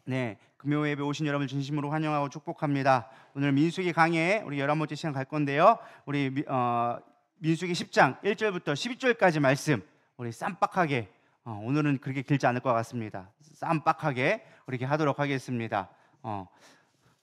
네, 금요 예배 오신 여러분을 진심으로 환영하고 축복합니다. 오늘 민수기 강해 우리 11번째 시간 갈 건데요. 우리 민수기 10장 1절부터 12절까지 말씀 우리 쌈박하게 오늘은 그렇게 길지 않을 것 같습니다. 쌈박하게 우리 하도록 하겠습니다.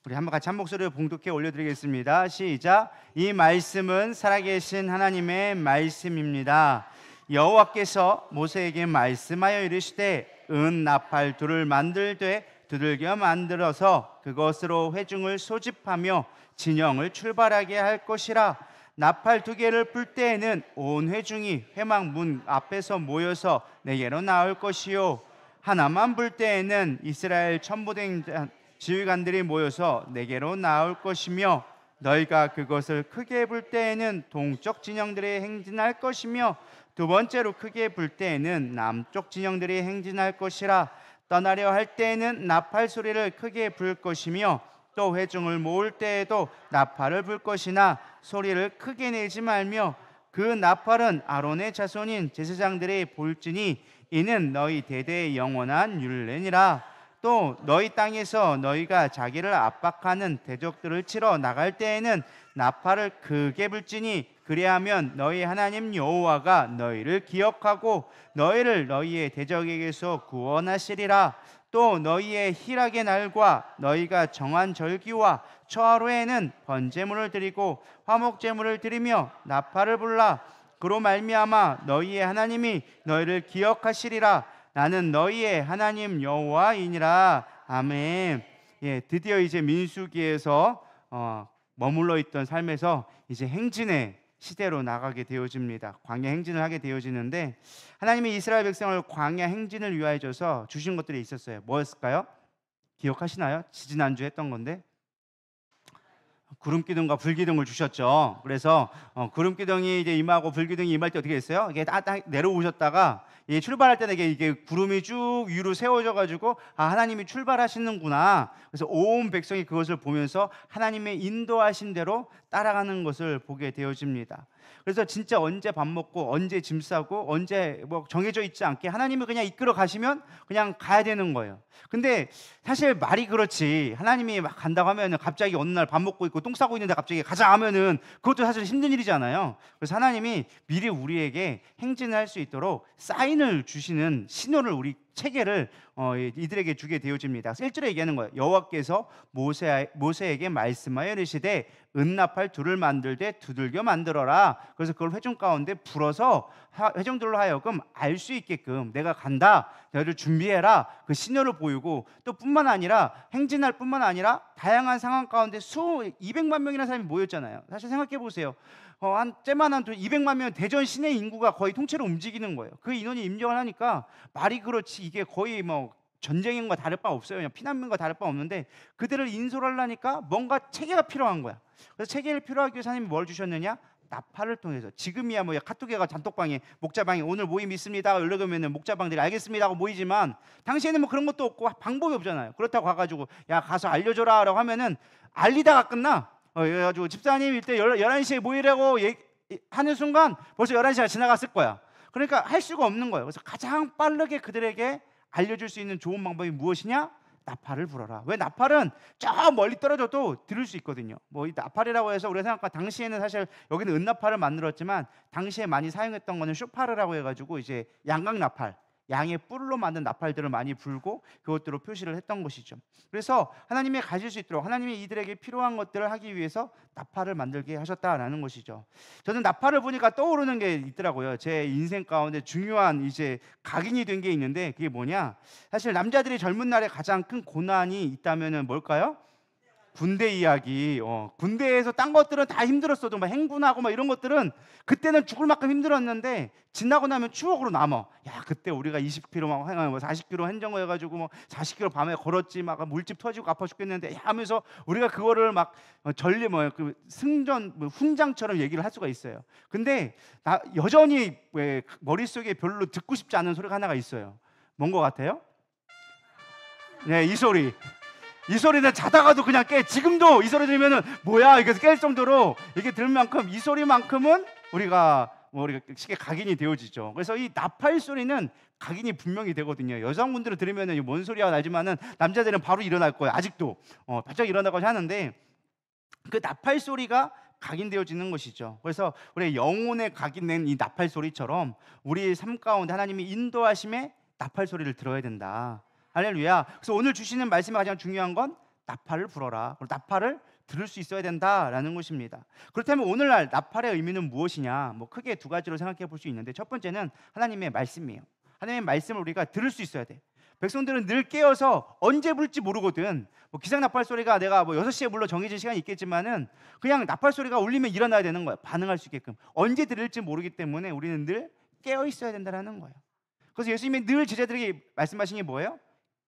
우리 한번 같이 한 목소리로 봉독해 올려드리겠습니다. 시작. 이 말씀은 살아계신 하나님의 말씀입니다. 여호와께서 모세에게 말씀하여 이르시되 은 나팔 둘을 만들되 두들겨 만들어서 그것으로 회중을 소집하며 진영을 출발하게 할 것이라. 나팔 2개를 불 때에는 온 회중이 회막 문 앞에서 모여서 내게로 나올 것이요, 하나만 불 때에는 이스라엘 천부된 지휘관들이 모여서 내게로 나올 것이며, 너희가 그것을 크게 불 때에는 동쪽 진영들이 행진할 것이며, 두 번째로 크게 불 때에는 남쪽 진영들이 행진할 것이라. 떠나려 할 때에는 나팔 소리를 크게 불 것이며, 또 회중을 모을 때에도 나팔을 불 것이나 소리를 크게 내지 말며, 그 나팔은 아론의 자손인 제사장들이 볼지니 이는 너희 대대의 영원한 율례니라. 또 너희 땅에서 너희가 자기를 압박하는 대적들을 치러 나갈 때에는 나팔을 크게 불지니 그리하면 너희 하나님 여호와가 너희를 기억하고 너희를 너희의 대적에게서 구원하시리라. 또 너희의 희락의 날과 너희가 정한 절기와 초하루에는 번제물을 드리고 화목제물을 드리며 나팔을 불라. 그로 말미암아 너희의 하나님이 너희를 기억하시리라. 나는 너희의 하나님 여호와이니라. 아멘. 예, 드디어 이제 민수기에서 머물러 있던 삶에서 이제 행진의 시대로 나가게 되어집니다. 광야 행진을 하게 되어지는데, 하나님이 이스라엘 백성을 광야 행진을 위하여 줘서 주신 것들이 있었어요. 뭐였을까요? 기억하시나요? 지지난주 했던 건데 구름기둥과 불기둥을 주셨죠. 그래서 구름기둥이 이제 임하고 불기둥이 임할 때 어떻게 했어요? 이게 딱 내려오셨다가 출발할 때는 이게 구름이 쭉 위로 세워져 가지고 하나님이 출발하시는구나. 그래서 온 백성이 그것을 보면서 하나님의 인도하신 대로 따라가는 것을 보게 되어집니다. 그래서 진짜 언제 밥 먹고 언제 짐 싸고 언제 뭐 정해져 있지 않게 하나님이 그냥 이끌어 가시면 그냥 가야 되는 거예요. 근데 사실 말이 그렇지, 하나님이 막 간다고 하면은 갑자기 어느 날 밥 먹고 있고 똥 싸고 있는데 갑자기 가자 하면은 그것도 사실 힘든 일이잖아요. 그래서 하나님이 미리 우리에게 행진할 수 있도록 사인을 주시는 신호를, 우리 체계를 이들에게 주게 되어집니다. 1절에 얘기하는 거예요. 여호와께서 모세에게 말씀하여 이르시되 은나팔 둘을 만들되 두들겨 만들어라. 그래서 그걸 회중 가운데 불어서 회중들로 하여금 알 수 있게끔 내가 간다, 너희를 준비해라, 그 신호를 보이고, 또 뿐만 아니라 행진할 뿐만 아니라 다양한 상황 가운데 200만 명이라는 사람이 모였잖아요. 사실 생각해 보세요. 한 째만한 200만 명, 대전 시내 인구가 거의 통째로 움직이는 거예요. 그 인원이 임정을 하니까 말이 그렇지 이게 거의 뭐 전쟁인과 다를 바 없어요. 그냥 피난민과 다를 바 없는데 그들을 인솔하려니까 뭔가 체계가 필요한 거야. 그래서 체계를 필요하기 위해서 하나님이 뭘 주셨느냐? 나팔을 통해서. 지금이야 뭐 카톡에가 단톡방에 목자방에 오늘 모임 있습니다 연락오면은 목자방들이 알겠습니다 하고 모이지만, 당시에는 뭐 그런 것도 없고 방법이 없잖아요. 그렇다고 가가지고 야 가서 알려줘라 라고 하면은 알리다가 끝나. 그래가지고 집사님 이때 11시에 모이라고 하는 순간 벌써 11시가 지나갔을 거야. 그러니까 할 수가 없는 거예요. 그래서 가장 빠르게 그들에게 알려줄 수 있는 좋은 방법이 무엇이냐? 나팔을 불어라. 왜? 나팔은 저 멀리 떨어져도 들을 수 있거든요. 뭐 이 나팔이라고 해서 우리가 생각한, 당시에는 사실 여기는 은나팔을 만들었지만 당시에 많이 사용했던 거는 쇼파르라고 해가지고 이제 양각 나팔, 양의 뿔로 만든 나팔들을 많이 불고 그것들로 표시를 했던 것이죠. 그래서 하나님이 가질 수 있도록 하나님이 이들에게 필요한 것들을 하기 위해서 나팔을 만들게 하셨다라는 것이죠. 저는 나팔을 보니까 떠오르는 게 있더라고요. 제 인생 가운데 중요한 이제 각인이 된 게 있는데, 그게 뭐냐? 사실 남자들이 젊은 날에 가장 큰 고난이 있다면은 뭘까요? 군대 이야기. 군대에서 딴 것들은 다 힘들었어도 막 행군하고 막 이런 것들은 그때는 죽을 만큼 힘들었는데 지나고 나면 추억으로 남아. 야, 그때 우리가 20km 막 40km 행정거 해가지고 뭐 40km 밤에 걸었지, 막 물집 터지고 아파 죽겠는데 하면서 우리가 그거를 막 전리 그 승전 훈장처럼 얘기를 할 수가 있어요. 근데 여전히 왜 머릿속에 별로 듣고 싶지 않은 소리가 하나가 있어요. 뭔 것 같아요? 네, 이 소리. 이 소리는 자다가도 그냥 깨. 지금도 이 소리 들으면은 뭐야 이게 깰 정도로, 이게 들을 만큼, 이 소리만큼은 우리가 뭐 우리가 쉽게 각인이 되어지죠. 그래서 이 나팔 소리는 각인이 분명히 되거든요. 여성분들은 들으면은 뭔 소리야 나지만은 남자들은 바로 일어날 거예요. 아직도 바짝 일어나고 하는데 그 나팔 소리가 각인되어지는 것이죠. 그래서 우리의 영혼에 각인된 이 나팔 소리처럼 우리의 삶 가운데 하나님이 인도하심에 나팔 소리를 들어야 된다. 할렐루야. 그래서 오늘 주시는 말씀의 가장 중요한 건 나팔을 불어라. 그리고 나팔을 들을 수 있어야 된다라는 것입니다. 그렇다면 오늘날 나팔의 의미는 무엇이냐? 뭐 크게 두 가지로 생각해 볼 수 있는데 첫 번째는 하나님의 말씀이에요. 하나님의 말씀을 우리가 들을 수 있어야 돼. 백성들은 늘 깨어서 언제 불지 모르거든. 뭐 기상 나팔 소리가 내가 뭐 6시에 물론 정해진 시간이 있겠지만은 그냥 나팔 소리가 울리면 일어나야 되는 거야. 반응할 수 있게끔. 언제 들을지 모르기 때문에 우리는 늘 깨어 있어야 된다라는 거예요. 그래서 예수님이 늘 제자들에게 말씀하신 게 뭐예요?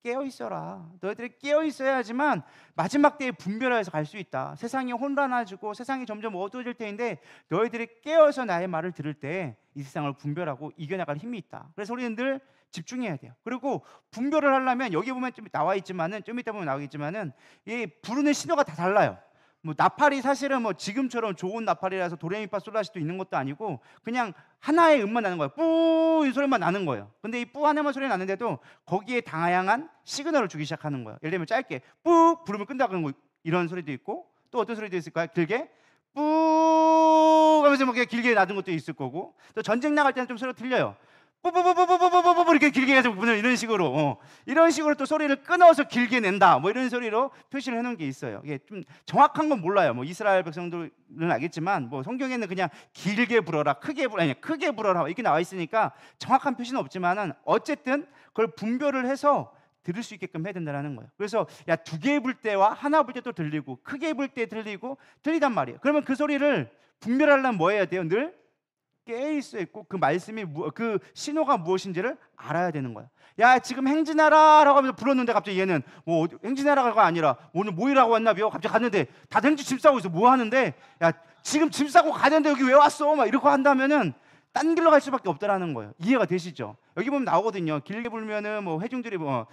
깨어 있어라. 너희들이 깨어 있어야지만 마지막 때에 분별하여서 갈 수 있다. 세상이 혼란해지고 세상이 점점 어두워질 때인데 너희들이 깨어서 나의 말을 들을 때 이 세상을 분별하고 이겨나갈 힘이 있다. 그래서 우리는 늘 집중해야 돼요. 그리고 분별을 하려면 여기 보면 좀 나와 있지만은 좀 이따 보면 나오겠지만은 이 부르는 신호가 다 달라요. 뭐 나팔이 사실은 뭐 지금처럼 좋은 나팔이라서 도레미파 솔라시도 있는 것도 아니고 그냥 하나의 음만 나는 거예요. 뿌 이 소리만 나는 거예요. 근데 이 뿌 하나만 소리 나는데도 거기에 다양한 시그널을 주기 시작하는 거예요. 예를 들면 짧게 뿌 부르면 끈다는 거 이런 소리도 있고 또 어떤 소리도 있을까요? 길게 뿌 하면서 뭐 길게 나는 것도 있을 거고 또 전쟁 나갈 때는 좀 소리가 틀려요. 뽀뽀뽀뽀뽀뽀뽀뽀뽀 이렇게 길게 해서 부는 이런 식으로 이런 식으로 또 소리를 끊어서 길게 낸다 뭐 이런 소리로 표시를 해놓은 게 있어요. 이게 좀 정확한 건 몰라요. 뭐 이스라엘 백성들은 알겠지만 뭐 성경에는 그냥 길게 불어라 크게 불어라 이렇게 나와 있으니까 정확한 표시는 없지만은 어쨌든 그걸 분별을 해서 들을 수 있게끔 해야 된다는 거예요. 그래서 야 2개 불 때와 하나 불 때 또 들리고 크게 불 때 들리고 들리단 말이에요. 그러면 그 소리를 분별하려면 뭐 해야 돼요? 늘 깨어 있어 있고 그 말씀이 그 신호가 무엇인지를 알아야 되는 거야. 야 지금 행진하라라고 하면서 불렀는데 갑자기 얘는 뭐 행진하라가 아니라 오늘 모이라고 왔나봐요. 갑자기 갔는데 다들 행진 짐 싸고 있어. 뭐 하는데 야 지금 짐 싸고 가는데 여기 왜 왔어? 막 이렇게 한다면은 딴 길로 갈 수밖에 없다라는 거예요. 이해가 되시죠? 여기 보면 나오거든요. 길게 불면은 뭐 회중들이 뭐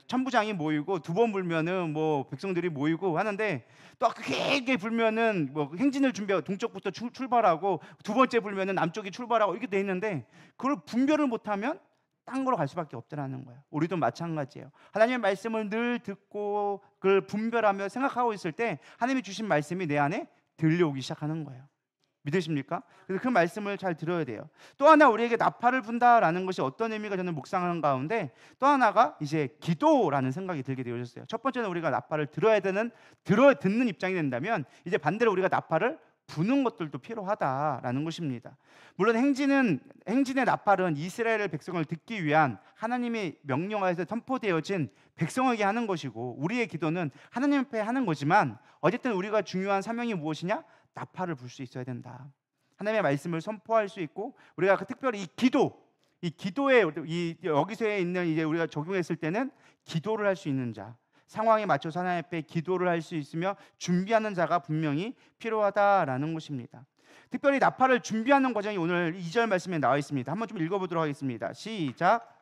천부장이 모이고 2번 불면은 뭐 백성들이 모이고 하는데 또 길게 불면은 뭐 행진을 준비하고 동쪽부터 출발하고 2번째 불면은 남쪽이 출발하고 이렇게 돼 있는데 그걸 분별을 못하면 딴 거로 갈 수밖에 없다라는 거예요. 우리도 마찬가지예요. 하나님의 말씀을 늘 듣고 그걸 분별하며 생각하고 있을 때 하나님이 주신 말씀이 내 안에 들려오기 시작하는 거예요. 믿으십니까? 그래서 그 말씀을 잘 들어야 돼요. 또 하나 우리에게 나팔을 분다라는 것이 어떤 의미가 저는 묵상하는 가운데 또 하나가 이제 기도라는 생각이 들게 되어졌어요. 첫 번째는 우리가 나팔을 듣는 입장이 된다면 이제 반대로 우리가 나팔을 부는 것들도 필요하다라는 것입니다. 물론 행진의 나팔은 이스라엘 백성을 듣기 위한 하나님의 명령하에서 선포되어진 백성에게 하는 것이고 우리의 기도는 하나님 앞에 하는 거지만 어쨌든 우리가 중요한 사명이 무엇이냐? 나팔을 불 수 있어야 된다. 하나님의 말씀을 선포할 수 있고 우리가 특별히 이 기도에 여기서 있는 이제 우리가 적용했을 때는 기도를 할 수 있는 자, 상황에 맞춰서 하나님 앞에 기도를 할 수 있으며 준비하는 자가 분명히 필요하다라는 것입니다. 특별히 나팔을 준비하는 과정이 오늘 2절 말씀에 나와 있습니다. 한번 좀 읽어보도록 하겠습니다. 시작.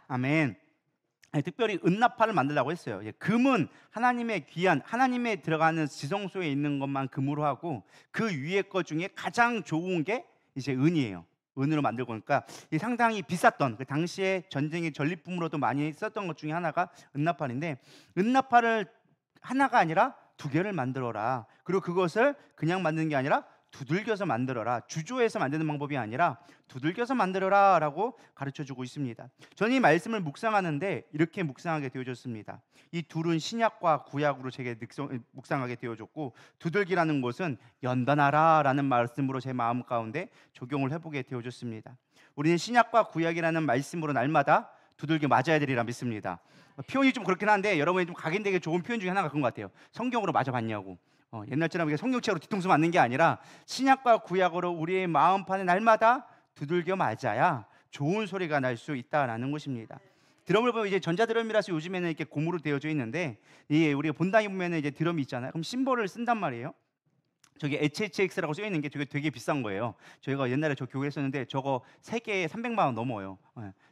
아멘. 특별히 은나팔을 만들라고 했어요. 금은 하나님의 귀한 하나님에 들어가는 지성소에 있는 것만 금으로 하고 그 위에 것 중에 가장 좋은 게 이제 은이에요. 은으로 만들고 그러니까 상당히 비쌌던 그 당시에 전쟁의 전리품으로도 많이 썼던 것 중에 하나가 은나팔인데 은나팔을 하나가 아니라 2개를 만들어라. 그리고 그것을 그냥 만드는 게 아니라 두들겨서 만들어라. 주조해서 만드는 방법이 아니라 두들겨서 만들어라 라고 가르쳐주고 있습니다. 저는 이 말씀을 묵상하는데 이렇게 묵상하게 되어졌습니다. 이 둘은 신약과 구약으로 제게 묵상하게 되어졌고 두들기라는 것은 연단하라 라는 말씀으로 제 마음 가운데 적용을 해보게 되어졌습니다. 우리는 신약과 구약이라는 말씀으로 날마다 두들겨 맞아야 되리라 믿습니다. 표현이 좀 그렇긴 한데 여러분이 좀 각인되게 좋은 표현 중에 하나가 그런 것 같아요. 성경으로 맞아봤냐고. 옛날처럼 성경책으로 뒤통수 맞는 게 아니라 신약과 구약으로 우리의 마음판에 날마다 두들겨 맞아야 좋은 소리가 날 수 있다라는 것입니다. 드럼을 보면 이제 전자드럼이라서 요즘에는 이렇게 고무로 되어져 있는데 우리가 본당에 보면은 이제 드럼이 있잖아요. 그럼 심벌을 쓴단 말이에요. 저기 HHX라고 써 있는 게 되게 비싼 거예요. 저희가 옛날에 저 교회 했었는데 저거 3개에 300만 원 넘어요.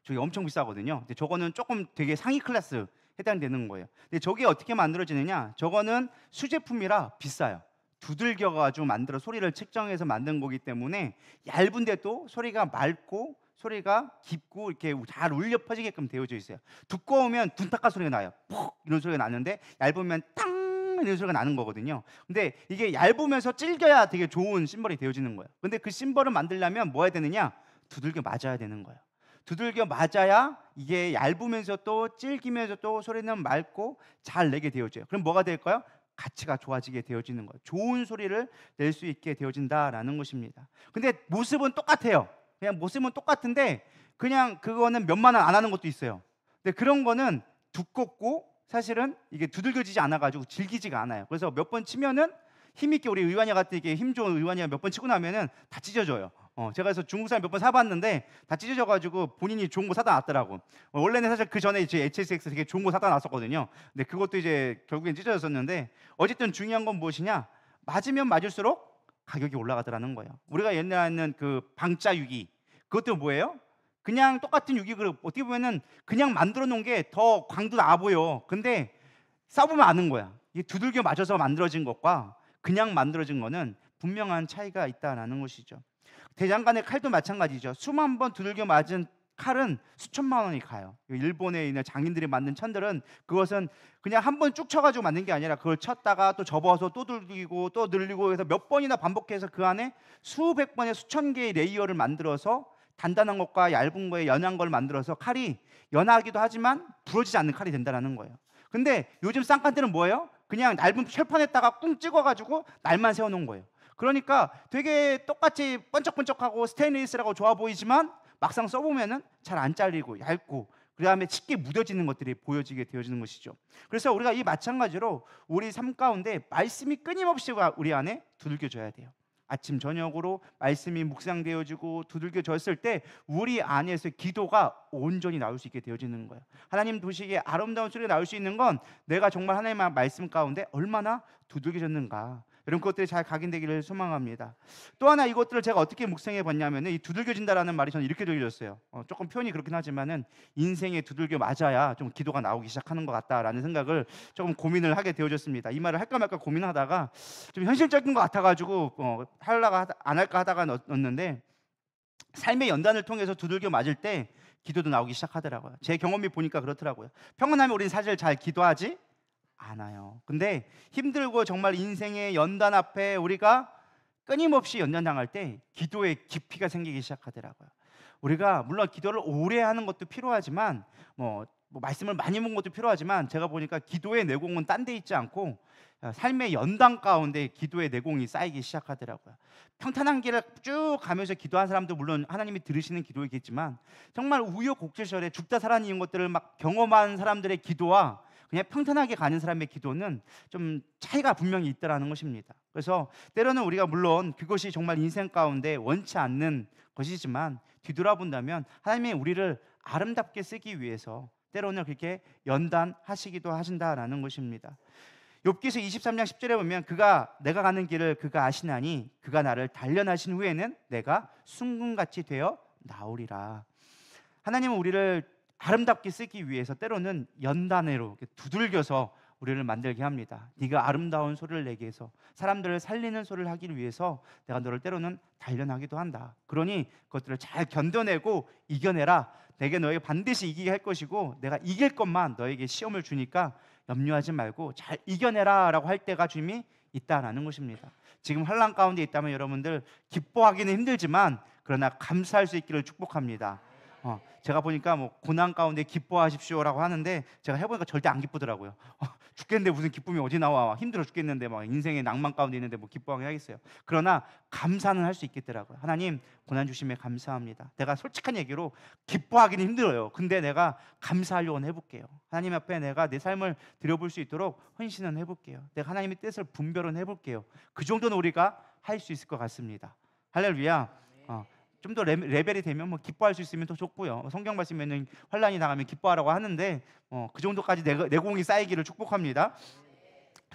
저게 엄청 비싸거든요. 근데 저거는 조금 되게 상위 클래스 해당되는 거예요. 근데 저게 어떻게 만들어지느냐? 저거는 수제품이라 비싸요. 두들겨 가지고 만들어 소리를 측정해서 만든 거기 때문에 얇은데도 소리가 맑고 소리가 깊고 이렇게 잘 울려 퍼지게끔 되어져 있어요. 두꺼우면 둔탁한 소리가 나요. 푹 이런 소리가 나는데 얇으면 땅 이런 소리가 나는 거거든요. 근데 이게 얇으면서 질겨야 되게 좋은 심벌이 되어지는 거예요. 근데 그 심벌을 만들려면 뭐 해야 되느냐? 두들겨 맞아야 되는 거예요. 두들겨 맞아야 이게 얇으면서 또 질기면서 또 소리는 맑고 잘 내게 되어져요. 그럼 뭐가 될까요? 가치가 좋아지게 되어지는 거예요. 좋은 소리를 낼 수 있게 되어진다라는 것입니다. 근데 모습은 똑같아요. 그냥 모습은 똑같은데 그냥 그거는 몇만 원 안 하는 것도 있어요. 근데 그런 거는 두껍고 사실은 이게 두들겨지지 않아가지고 질기지가 않아요. 그래서 몇 번 치면은 힘있게 우리 의완이 같은 이게 힘 좋은 의완이가 몇 번 치고 나면은 다 찢어져요. 제가 그래서 중국산 몇 번 사봤는데 다 찢어져가지고 본인이 좋은 거 사다 놨더라고. 원래는 사실 그 전에 제 HSX 되게 좋은 거 사다 놨었거든요. 근데 그것도 이제 결국엔 찢어졌었는데 어쨌든 중요한 건 무엇이냐? 맞으면 맞을수록 가격이 올라가더라는 거예요. 우리가 옛날에는 그 방짜 유기 그것도 뭐예요? 그냥 똑같은 유기그릇 어떻게 보면은 그냥 만들어 놓은 게 더 광도 나 보여. 근데 써보면 아는 거야. 이게 두들겨 맞아서 만들어진 것과 그냥 만들어진 거는 분명한 차이가 있다라는 것이죠. 대장간의 칼도 마찬가지죠. 수만 번 두들겨 맞은 칼은 수천만 원이 가요. 일본에 있는 장인들이 만든 천들은 그것은 그냥 한 번 쭉 쳐가지고 만든 게 아니라 그걸 쳤다가 또 접어서 또 두들기고 또 늘리고 해서 몇 번이나 반복해서 그 안에 수백 번의 수천 개의 레이어를 만들어서 단단한 것과 얇은 거에 연한 걸 만들어서 칼이 연하기도 하지만 부러지지 않는 칼이 된다는 거예요. 근데 요즘 쌍칼들은 뭐예요? 그냥 얇은 철판에다가 꿍 찍어가지고 날만 세워놓은 거예요. 그러니까 되게 똑같이 번쩍번쩍하고 스테인리스라고 좋아 보이지만 막상 써보면은 잘 안 잘리고 얇고 그다음에 쉽게 무뎌지는 것들이 보여지게 되어지는 것이죠. 그래서 우리가 이 마찬가지로 우리 삶 가운데 말씀이 끊임없이 우리 안에 두들겨져야 돼요. 아침 저녁으로 말씀이 묵상되어지고 두들겨졌을 때 우리 안에서 기도가 온전히 나올 수 있게 되어지는 거예요. 하나님 보시기에 아름다운 소리가 나올 수 있는 건 내가 정말 하나님의 말씀 가운데 얼마나 두들겨졌는가, 이런 것들이 잘 각인되기를 소망합니다. 또 하나 이것들을 제가 어떻게 묵상해 봤냐면 이 두들겨진다라는 말이 저는 이렇게 들려졌어요. 조금 표현이 그렇긴 하지만은 인생에 두들겨 맞아야 좀 기도가 나오기 시작하는 것 같다라는 생각을 조금 고민을 하게 되어졌습니다. 이 말을 할까 말까 고민하다가 좀 현실적인 것 같아가지고 하려가 안 할까 하다가 넣었는데, 삶의 연단을 통해서 두들겨 맞을 때 기도도 나오기 시작하더라고요. 제 경험이 보니까 그렇더라고요. 평안하면 우리는 사실 잘 기도하지 않아요. 근데 힘들고 정말 인생의 연단 앞에 우리가 끊임없이 연단당할 때 기도의 깊이가 생기기 시작하더라고요. 우리가 물론 기도를 오래 하는 것도 필요하지만 말씀을 많이 먹는 것도 필요하지만 제가 보니까 기도의 내공은 딴 데 있지 않고 삶의 연단 가운데 기도의 내공이 쌓이기 시작하더라고요. 평탄한 길을 쭉 가면서 기도한 사람도 물론 하나님이 들으시는 기도이겠지만 정말 우여곡절에 죽다 살아난 이런 것들을 막 경험한 사람들의 기도와 그냥 평탄하게 가는 사람의 기도는 좀 차이가 분명히 있다라는 것입니다. 그래서 때로는 우리가 물론 그것이 정말 인생 가운데 원치 않는 것이지만 뒤돌아본다면 하나님이 우리를 아름답게 쓰기 위해서 때로는 그렇게 연단하시기도 하신다라는 것입니다. 욥기서 23장 10절에 보면 내가 가는 길을 그가 아시나니 그가 나를 단련하신 후에는 내가 순금같이 되어 나오리라. 하나님은 우리를 아름답게 쓰기 위해서 때로는 연단으로 두들겨서 우리를 만들게 합니다. 네가 아름다운 소리를 내게 해서 사람들을 살리는 소리를 하기 위해서 내가 너를 때로는 단련하기도 한다. 그러니 그것들을 잘 견뎌내고 이겨내라. 내게 너에게 반드시 이기게 할 것이고 내가 이길 것만 너에게 시험을 주니까 염려하지 말고 잘 이겨내라 라고 할 때가 주님이 있다라는 것입니다. 지금 환난 가운데 있다면 여러분들 기뻐하기는 힘들지만 그러나 감사할 수 있기를 축복합니다. 제가 보니까 고난 가운데 기뻐하십시오라고 하는데 제가 해보니까 절대 안 기쁘더라고요. 죽겠는데 무슨 기쁨이 어디 나와? 힘들어 죽겠는데 인생의 낭만 가운데 있는데 기뻐하게 하겠어요. 그러나 감사는 할 수 있겠더라고요. 하나님 고난 주심에 감사합니다. 내가 솔직한 얘기로 기뻐하기는 힘들어요. 근데 내가 감사하려고 해볼게요. 하나님 앞에 내가 내 삶을 드려볼 수 있도록 헌신은 해볼게요. 내가 하나님의 뜻을 분별은 해볼게요. 그 정도는 우리가 할 수 있을 것 같습니다. 할렐루야. 좀 더 레벨이 되면 기뻐할 수 있으면 더 좋고요. 성경 말씀에는 환난이 당하면 기뻐하라고 하는데 그 정도까지 내공이 쌓이기를 축복합니다.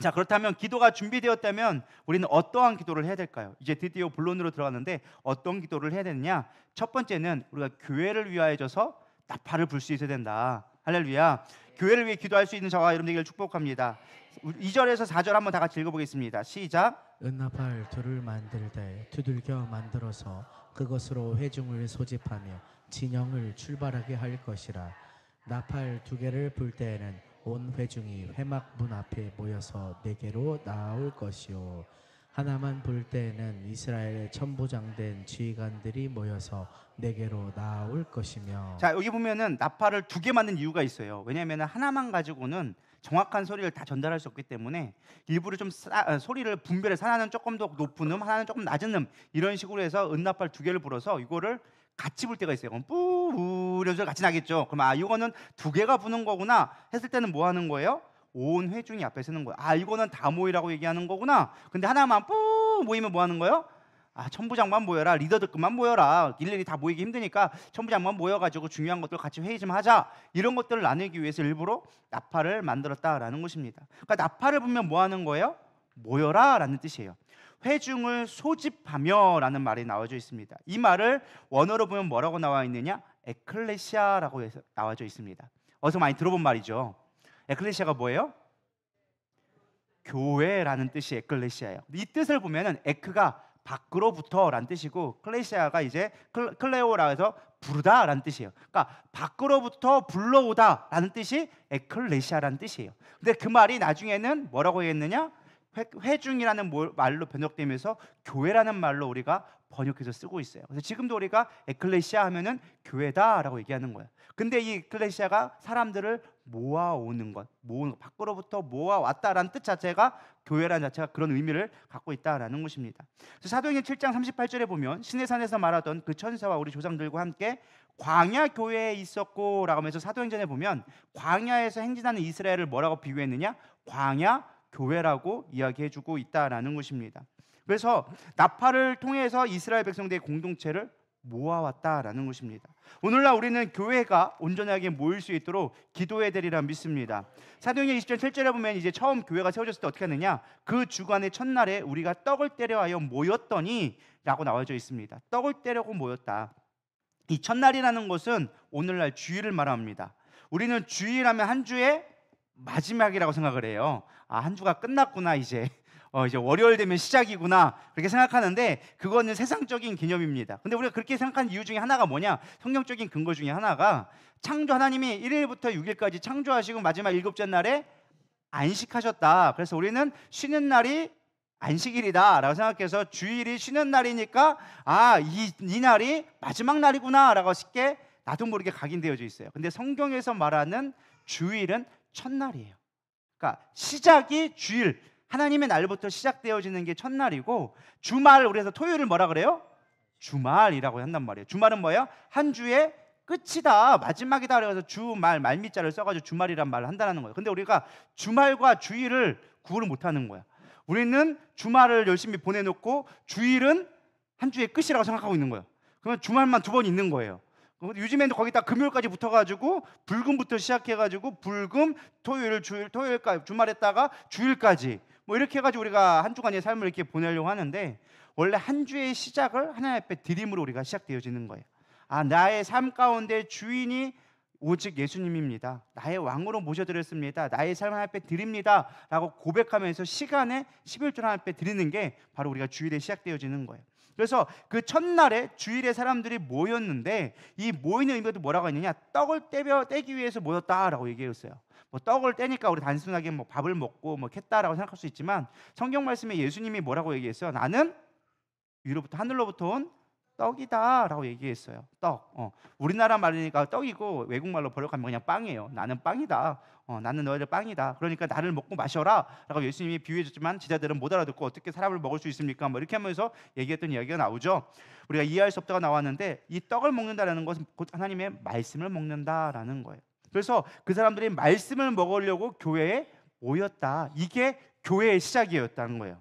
자, 그렇다면 기도가 준비되었다면 우리는 어떠한 기도를 해야 될까요? 이제 드디어 본론으로 들어갔는데 어떤 기도를 해야 되느냐? 첫 번째는 우리가 교회를 위하여져서 나팔을 불 수 있어야 된다. 할렐루야. 교회를 위해 기도할 수 있는 저와 여러분 되기를 축복합니다. 2절에서 4절 한번 다 같이 읽어보겠습니다. 시작. 은나팔 둘을 만들되 두들겨 만들어서 그것으로 회중을 소집하며 진영을 출발하게 할 것이라. 나팔 두 개를 불 때에는 온 회중이 회막 문 앞에 모여서 내게로 나올 것이요. 하나만 불 때에는 이스라엘의 천부장된 지휘관들이 모여서 내게로 나올 것이며. 자, 여기 보면은 나팔을 두 개 만든 이유가 있어요. 왜냐하면 하나만 가지고는 정확한 소리를 다 전달할 수 없기 때문에 일부러 좀 소리를 분별해서 하나는 조금 더 높은 하나는 조금 낮은 이런 식으로 해서 은나팔 두 개를 불어서 이거를 같이 불 때가 있어요. 그럼 뿌 이런 소리 같이 나겠죠. 그럼 이거는 두 개가 부는 거구나 했을 때는 뭐 하는 거예요? 온 회중이 앞에 서는 거예요. 이거는 다 모이라고 얘기하는 거구나. 근데 하나만 뿌 모이면 뭐 하는 거예요? 천부장만 모여라, 리더들만 모여라. 일일이 다 모이기 힘드니까 천부장만 모여가지고 중요한 것들 같이 회의 좀 하자. 이런 것들을 나누기 위해서 일부러 나팔을 만들었다라는 것입니다. 그러니까 나팔을 불면 뭐 하는 거예요? 모여라라는 뜻이에요. 회중을 소집하며라는 말이 나와져 있습니다. 이 말을 원어로 보면 뭐라고 나와 있느냐? 에클레시아라고 해서 나와져 있습니다. 어디서 많이 들어본 말이죠. 에클레시아가 뭐예요? 교회라는 뜻이 에클레시아예요. 이 뜻을 보면은 에크가 밖으로부터라는 뜻이고 클레시아가 이제 클레오라 해서 부르다라는 뜻이에요. 그러니까 밖으로부터 불러오다라는 뜻이 에클레시아라는 뜻이에요. 근데 그 말이 나중에는 뭐라고 했느냐? 회중이라는 말로 번역되면서 교회라는 말로 우리가 번역해서 쓰고 있어요. 그래서 지금도 우리가 에클레시아 하면은 교회다라고 얘기하는 거예요. 근데 이 에클레시아가 사람들을 모아오는 것, 밖으로부터 모아왔다라는 뜻 자체가 교회라는 자체가 그런 의미를 갖고 있다라는 것입니다. 사도행전 7장 38절에 보면 시내산에서 말하던 그 천사와 우리 조상들과 함께 광야 교회에 있었고라고 하면서 사도행전에 보면 광야에서 행진하는 이스라엘을 뭐라고 비유했느냐? 광야 교회라고 이야기해주고 있다라는 것입니다. 그래서 나팔을 통해서 이스라엘 백성들의 공동체를 모아왔다라는 것입니다. 오늘날 우리는 교회가 온전하게 모일 수 있도록 기도해야 되리라 믿습니다. 사도행전 20장 7절에 보면 이제 처음 교회가 세워졌을 때 어떻게 하느냐? 그 주간의 첫날에 우리가 떡을 떼려 하여 모였더니 라고 나와져 있습니다. 떡을 떼려고 모였다. 이 첫날이라는 것은 오늘날 주일을 말합니다. 우리는 주일하면 한 주의 마지막이라고 생각을 해요. 한 주가 끝났구나 이제 월요일 되면 시작이구나 그렇게 생각하는데 그거는 세상적인 개념입니다. 근데 우리가 그렇게 생각하는 이유 중에 하나가 뭐냐? 성경적인 근거 중에 하나가 창조 하나님이 1일부터 6일까지 창조하시고 마지막 일곱째 날에 안식하셨다. 그래서 우리는 쉬는 날이 안식일이다 라고 생각해서 주일이 쉬는 날이니까 이 날이 마지막 날이구나 라고 쉽게 나도 모르게 각인되어져 있어요. 근데 성경에서 말하는 주일은 첫날이에요. 그러니까 시작이 주일, 하나님의 날부터 시작되어지는 게 첫날이고 주말, 우리가 토요일을 뭐라 그래요? 주말이라고 한단 말이에요. 주말은 뭐예요? 한 주의 끝이다, 마지막이다. 그래서 주말, 말미자를 써가지고 주말이란 말을 한다는 거예요. 근데 우리가 주말과 주일을 구분을 못하는 거야. 우리는 주말을 열심히 보내놓고 주일은 한 주의 끝이라고 생각하고 있는 거예요. 그러면 주말만 두 번 있는 거예요. 요즘에는 거기다 금요일까지 붙어가지고 불금부터 시작해가지고 불금, 토요일, 주일, 토요일까지 주말에다가 주일까지 뭐 이렇게 해가지고 우리가 한 주간의 삶을 이렇게 보내려고 하는데 원래 한 주의 시작을 하나님 앞에 드림으로 우리가 시작되어지는 거예요. 나의 삶 가운데 주인이 오직 예수님입니다. 나의 왕으로 모셔드렸습니다. 나의 삶 하나님 앞에 드립니다 라고 고백하면서 시간에 11조 하나님 앞에 드리는 게 바로 우리가 주일에 시작되어지는 거예요. 그래서 그 첫날에 주일에 사람들이 모였는데 이 모이는 의미가 뭐라고 했느냐? 떡을 떼기 위해서 모였다라고 얘기했어요. 떡을 떼니까 우리 단순하게 밥을 먹고 캤다라고 생각할 수 있지만 성경 말씀에 예수님이 뭐라고 얘기했어요? 나는 위로부터 하늘로부터 온 떡이다라고 얘기했어요. 떡. 우리나라 말이니까 떡이고 외국말로 번역하면 그냥 빵이에요. 나는 빵이다. 나는 너희들 빵이다. 그러니까 나를 먹고 마셔라 라고 예수님이 비유해줬지만 제자들은 못 알아듣고 어떻게 사람을 먹을 수 있습니까? 이렇게 하면서 얘기했던 이야기가 나오죠. 우리가 이해할 수 없다가 나왔는데 이 떡을 먹는다라는 것은 곧 하나님의 말씀을 먹는다라는 거예요. 그래서 그 사람들이 말씀을 먹으려고 교회에 모였다. 이게 교회의 시작이었다는 거예요.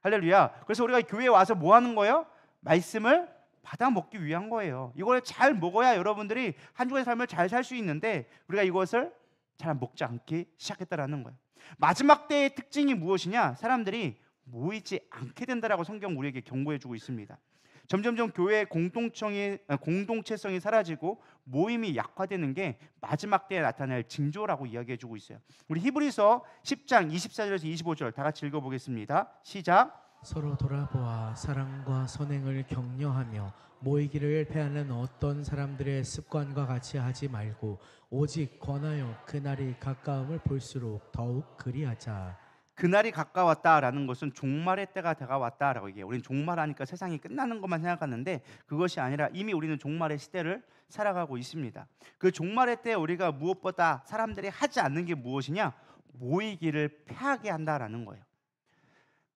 할렐루야. 그래서 우리가 교회에 와서 뭐 하는 거예요? 말씀을 받아 먹기 위한 거예요. 이걸 잘 먹어야 여러분들이 한 주의 삶을 잘 살 수 있는데 우리가 이것을 잘 먹지 않기 시작했다라는 거예요. 마지막 때의 특징이 무엇이냐? 사람들이 모이지 않게 된다라고 성경 우리에게 경고해주고 있습니다. 점점점 교회의 공동체성이 사라지고 모임이 약화되는 게 마지막 때에 나타날 징조라고 이야기해주고 있어요. 우리 히브리서 10장 24절에서 25절 다 같이 읽어보겠습니다. 시작. 서로 돌아보아 사랑과 선행을 격려하며 모이기를 패하는 어떤 사람들의 습관과 같이 하지 말고 오직 권하여 그날이 가까움을 볼수록 더욱 그리하자. 그날이 가까웠다라는 것은 종말의 때가 다가왔다라고 얘기해요. 우리는 종말하니까 세상이 끝나는 것만 생각하는데 그것이 아니라 이미 우리는 종말의 시대를 살아가고 있습니다. 그 종말의 때 우리가 무엇보다 사람들이 하지 않는 게 무엇이냐? 모이기를 패하게 한다라는 거예요.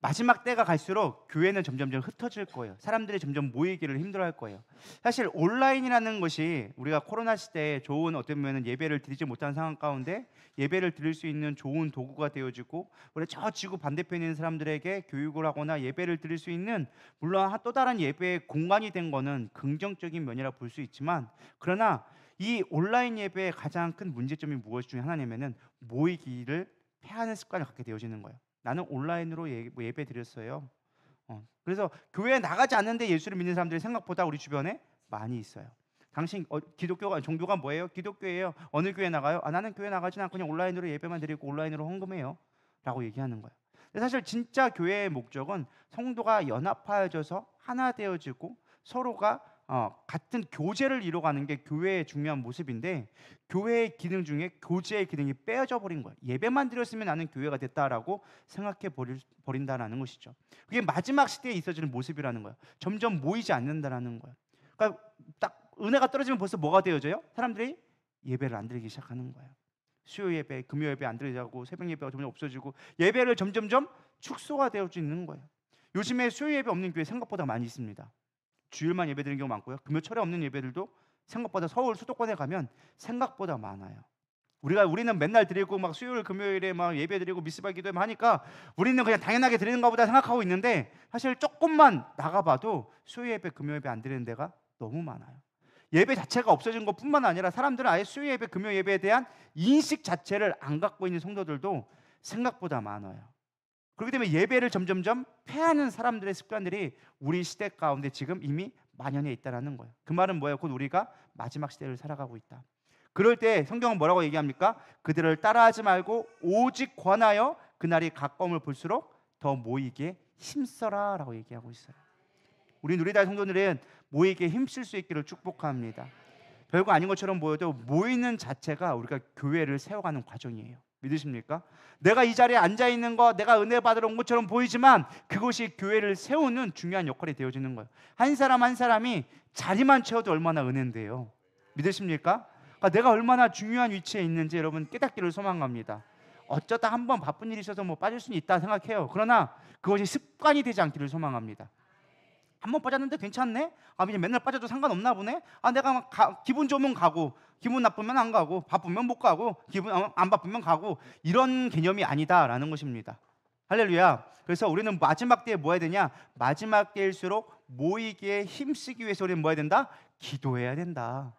마지막 때가 갈수록 교회는 점점점 흩어질 거예요. 사람들이 점점 모이기를 힘들어할 거예요. 사실 온라인이라는 것이 우리가 코로나 시대에 좋은 어떤 면은 예배를 드리지 못한 상황 가운데 예배를 드릴 수 있는 좋은 도구가 되어지고 우리 저 지구 반대편에 있는 사람들에게 교육을 하거나 예배를 드릴 수 있는 물론 또 다른 예배의 공간이 된 거는 긍정적인 면이라 볼 수 있지만 그러나 이 온라인 예배의 가장 큰 문제점이 무엇 중에 하나냐면은 모이기를 패하는 습관을 갖게 되어지는 거예요. 나는 온라인으로 예배 드렸어요. 그래서 교회에 나가지 않는데 예수를 믿는 사람들이 생각보다 우리 주변에 많이 있어요. 당신 기독교가 종교가 뭐예요? 기독교예요. 어느 교회 나가요? 나는 교회 나가지 않고 그냥 온라인으로 예배만 드리고 온라인으로 헌금해요. 라고 얘기하는 거예요. 근데 사실 진짜 교회의 목적은 성도가 연합하여져서 하나 되어지고 서로가 같은 교제를 이루어가는 게 교회의 중요한 모습인데 교회의 기능 중에 교제의 기능이 빼어져 버린 거예요. 예배만 드렸으면 나는 교회가 됐다라고 생각해 버린다라는 것이죠. 그게 마지막 시대에 있어지는 모습이라는 거예요. 점점 모이지 않는다라는 거예요. 그러니까 딱 은혜가 떨어지면 벌써 뭐가 되어져요? 사람들이 예배를 안 드리기 시작하는 거예요. 수요 예배, 금요 예배 안 드리자고 새벽 예배가 점점 없어지고 예배를 점점점 축소가 되어져 있는 거예요. 요즘에 수요 예배 없는 교회 생각보다 많이 있습니다. 주일만 예배 드리는 경우 많고요. 금요철에 없는 예배들도 생각보다 서울 수도권에 가면 생각보다 많아요. 우리는 맨날 드리고 막 수요일 금요일에 막 예배 드리고 미스바 기도회 하니까 우리는 그냥 당연하게 드리는가 보다 생각하고 있는데 사실 조금만 나가봐도 수요 예배 금요 예배 안 드리는 데가 너무 많아요. 예배 자체가 없어진 것뿐만 아니라 사람들은 아예 수요 예배 금요 예배에 대한 인식 자체를 안 갖고 있는 성도들도 생각보다 많아요. 그렇기 때문에 예배를 점점점 패하는 사람들의 습관들이 우리 시대 가운데 지금 이미 만연해 있다는 거예요. 그 말은 뭐예요? 곧 우리가 마지막 시대를 살아가고 있다. 그럴 때 성경은 뭐라고 얘기합니까? 그들을 따라하지 말고 오직 권하여 그날이 가까움을 볼수록 더 모이게 힘써라 라고 얘기하고 있어요. 우리 누리다의 성도들은 모이게 힘쓸 수 있기를 축복합니다. 별거 아닌 것처럼 보여도 모이는 자체가 우리가 교회를 세워가는 과정이에요. 믿으십니까? 내가 이 자리에 앉아 있는 거 내가 은혜 받으러 온 것처럼 보이지만 그것이 교회를 세우는 중요한 역할이 되어지는 거예요. 한 사람 한 사람이 자리만 채워도 얼마나 은혜인데요. 믿으십니까? 그러니까 내가 얼마나 중요한 위치에 있는지 여러분 깨닫기를 소망합니다. 어쩌다 한번 바쁜 일이 있어서 뭐 빠질 수는 있다 생각해요. 그러나 그것이 습관이 되지 않기를 소망합니다. 한번 빠졌는데 괜찮네? 그냥 맨날 빠져도 상관없나 보네? 내가 막 기분 좋으면 가고 기분 나쁘면 안 가고 바쁘면 못 가고 기분 안 바쁘면 가고 이런 개념이 아니다라는 것입니다. 할렐루야. 그래서 우리는 마지막 때에 뭐 해야 되냐? 마지막 때일수록 모이기에 힘쓰기 위해서 우리는 뭐 해야 된다? 기도해야 된다.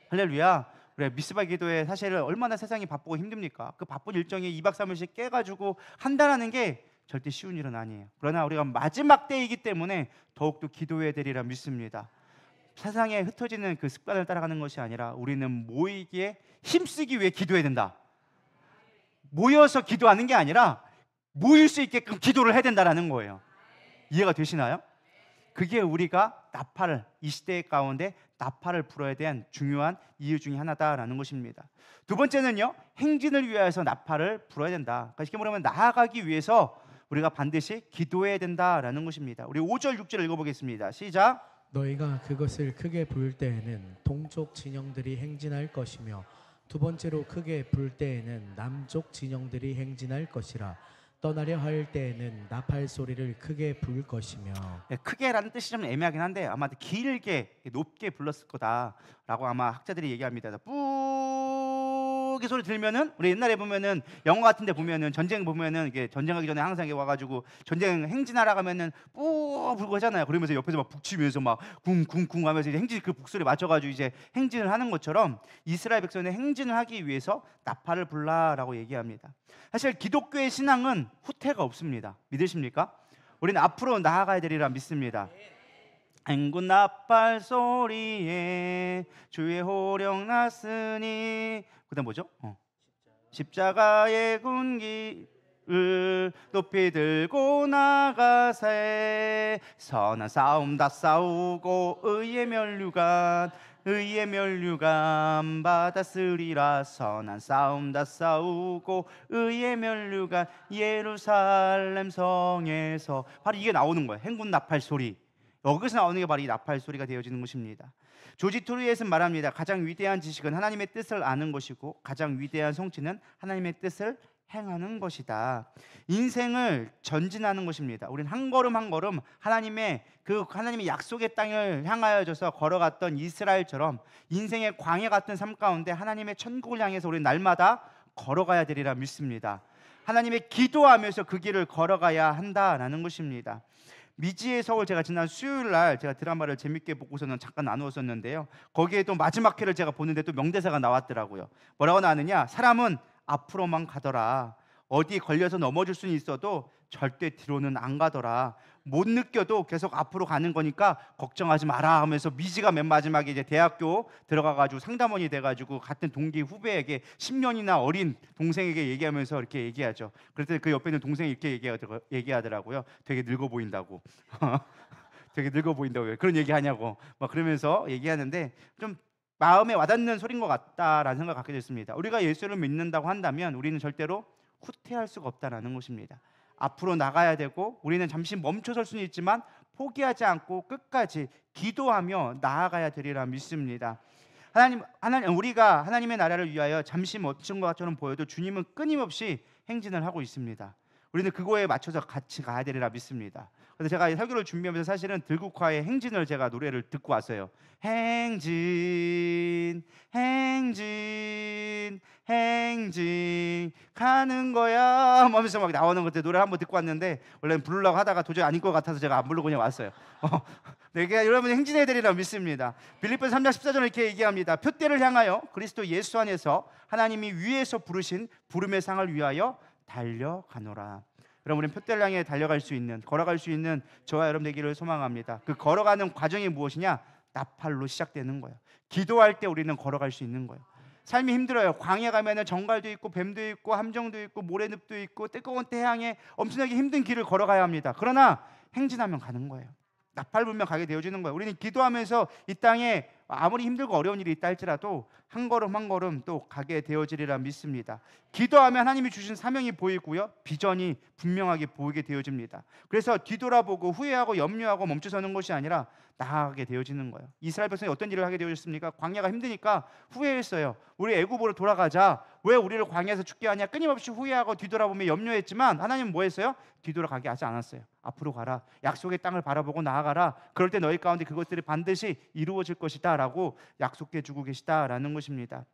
할렐루야. 우리 미스바 기도회 사실 얼마나 세상이 바쁘고 힘듭니까? 그 바쁜 일정에 2박 3일씩 깨가지고 한다라는 게 절대 쉬운 일은 아니에요. 그러나 우리가 마지막 때이기 때문에 더욱더 기도해야 되리라 믿습니다. 세상에 흩어지는 그 습관을 따라가는 것이 아니라 우리는 모이기에 힘쓰기 위해 기도해야 된다. 모여서 기도하는 게 아니라 모일 수 있게끔 기도를 해야 된다는 거예요. 이해가 되시나요? 그게 우리가 나팔을 이 시대 가운데 나팔을 불어야 대한 중요한 이유 중에 하나다라는 것입니다. 두 번째는요, 행진을 위해서 나팔을 불어야 된다. 그러니까 쉽게 말하면 나아가기 위해서 우리가 반드시 기도해야 된다라는 것입니다. 우리 5절 6절 읽어보겠습니다. 시작. 너희가 그것을 크게 불 때에는 동쪽 진영들이 행진할 것이며 두 번째로 크게 불 때에는 남쪽 진영들이 행진할 것이라. 떠나려 할 때에는 나팔 소리를 크게 불 것이며. 크게라는 뜻이 좀 애매하긴 한데 아마 길게 높게 불렀을 거다라고 아마 학자들이 얘기합니다. 뿌기 소리 들면은 우리 옛날에 보면은 영화 같은데 보면은 전쟁 보면은 이게 전쟁하기 전에 항상 이게 와가지고 전쟁 행진하러 가면은 뿌 불고 하잖아요. 그러면서 옆에서 막 북치면서 막 쿵쿵쿵 하면서 이제 행진 그 북소리 맞춰가지고 이제 행진을 하는 것처럼 이스라엘 백성의 행진을 하기 위해서 나팔을 불라라고 얘기합니다. 사실 기독교의 신앙은 후퇴가 없습니다. 믿으십니까? 우리는 앞으로 나아가야 되리라 믿습니다. 행군 나팔 소리에 주의 호령 났으니 그다음 뭐죠? 십자가의 군기를 높이 들고 나가세 선한 싸움 다 싸우고 의의 면류관 받았으리라 선한 싸움 다 싸우고 의의 면류관 예루살렘 성에서 바로 이게 나오는 거예요. 행군 나팔 소리. 여기서 나오는 게 바로 이 나팔 소리가 되어지는 것입니다. 조지 투리엣은 말합니다. 가장 위대한 지식은 하나님의 뜻을 아는 것이고 가장 위대한 성취는 하나님의 뜻을 행하는 것이다. 인생을 전진하는 것입니다. 우리는 한 걸음 한 걸음 하나님의 약속의 땅을 향하여져서 걸어갔던 이스라엘처럼 인생의 광야 같은 삶 가운데 하나님의 천국을 향해서 우리는 날마다 걸어가야 되리라 믿습니다. 하나님의 기도하면서 그 길을 걸어가야 한다라는 것입니다. 미지의 서울 제가 지난 수요일 날 제가 드라마를 재밌게 보고서는 잠깐 나누었었는데요. 거기에 또 마지막 회를 제가 보는데 또 명대사가 나왔더라고요. 뭐라고 나왔느냐? 사람은 앞으로만 가더라. 어디 걸려서 넘어질 수는 있어도 절대 뒤로는 안 가더라. 못 느껴도 계속 앞으로 가는 거니까 걱정하지 마라 하면서 미지가 맨 마지막에 이제 대학교 들어가가지고 상담원이 돼가지고 같은 동기 후배에게 10년이나 어린 동생에게 얘기하면서 이렇게 얘기하죠. 그랬더니 그 옆에 있는 동생이 이렇게 얘기하더라고요. 되게 늙어 보인다고. 되게 늙어 보인다고 그런 얘기하냐고 막 그러면서 얘기하는데 좀 마음에 와닿는 소리인 것 같다라는 생각을 갖게 됐습니다. 우리가 예수를 믿는다고 한다면 우리는 절대로 후퇴할 수가 없다라는 것입니다. 앞으로 나가야 되고 우리는 잠시 멈춰설 수는 있지만 포기하지 않고 끝까지 기도하며 나아가야 되리라 믿습니다. 우리가 하나님의 나라를 위하여 잠시 멈춘 것처럼 보여도 주님은 끊임없이 행진을 하고 있습니다. 우리는 그거에 맞춰서 같이 가야 되리라 믿습니다. 그래서 제가 설교를 준비하면서 사실은 들국화의 행진을 제가 노래를 듣고 왔어요. 행진 행진 행진 가는 거야 하면서 막 나오는 것들 노래 한번 듣고 왔는데 원래는 부르려고 하다가 도저히 아닌 것 같아서 제가 안 부르고 그냥 왔어요. 내가 여러분 행진해야 되리라 믿습니다. 빌립보서 3장 14절에 이렇게 얘기합니다. 표대를 향하여 그리스도 예수 안에서 하나님이 위에서 부르신 부름의 상을 위하여 달려가노라. 그럼 우리는 표대를 향해 달려갈 수 있는, 걸어갈 수 있는 저와 여러분 되기를 소망합니다. 그 걸어가는 과정이 무엇이냐? 나팔로 시작되는 거예요. 기도할 때 우리는 걸어갈 수 있는 거예요. 삶이 힘들어요. 광야 가면은 정갈도 있고 뱀도 있고 함정도 있고 모래늪도 있고 뜨거운 태양에 엄청나게 힘든 길을 걸어가야 합니다. 그러나 행진하면 가는 거예요. 나팔 불면 가게 되어지는 거예요. 우리는 기도하면서 이 땅에 아무리 힘들고 어려운 일이 있다 할지라도 한 걸음 한 걸음 또 가게 되어지리라 믿습니다. 기도하면 하나님이 주신 사명이 보이고요, 비전이 분명하게 보이게 되어집니다. 그래서 뒤돌아보고 후회하고 염려하고 멈춰서는 것이 아니라 나아가게 되어지는 거예요. 이스라엘 백성이 어떤 일을 하게 되어졌습니까? 광야가 힘드니까 후회했어요. 우리 애굽으로 돌아가자. 왜 우리를 광야에서 죽게 하냐? 끊임없이 후회하고 뒤돌아보며 염려했지만 하나님은 뭐 했어요? 뒤돌아가게 하지 않았어요. 앞으로 가라. 약속의 땅을 바라보고 나아가라. 그럴 때 너희 가운데 그것들이 반드시 이루어질 것이다 라고 약속해 주고 계시다라는 것입니다.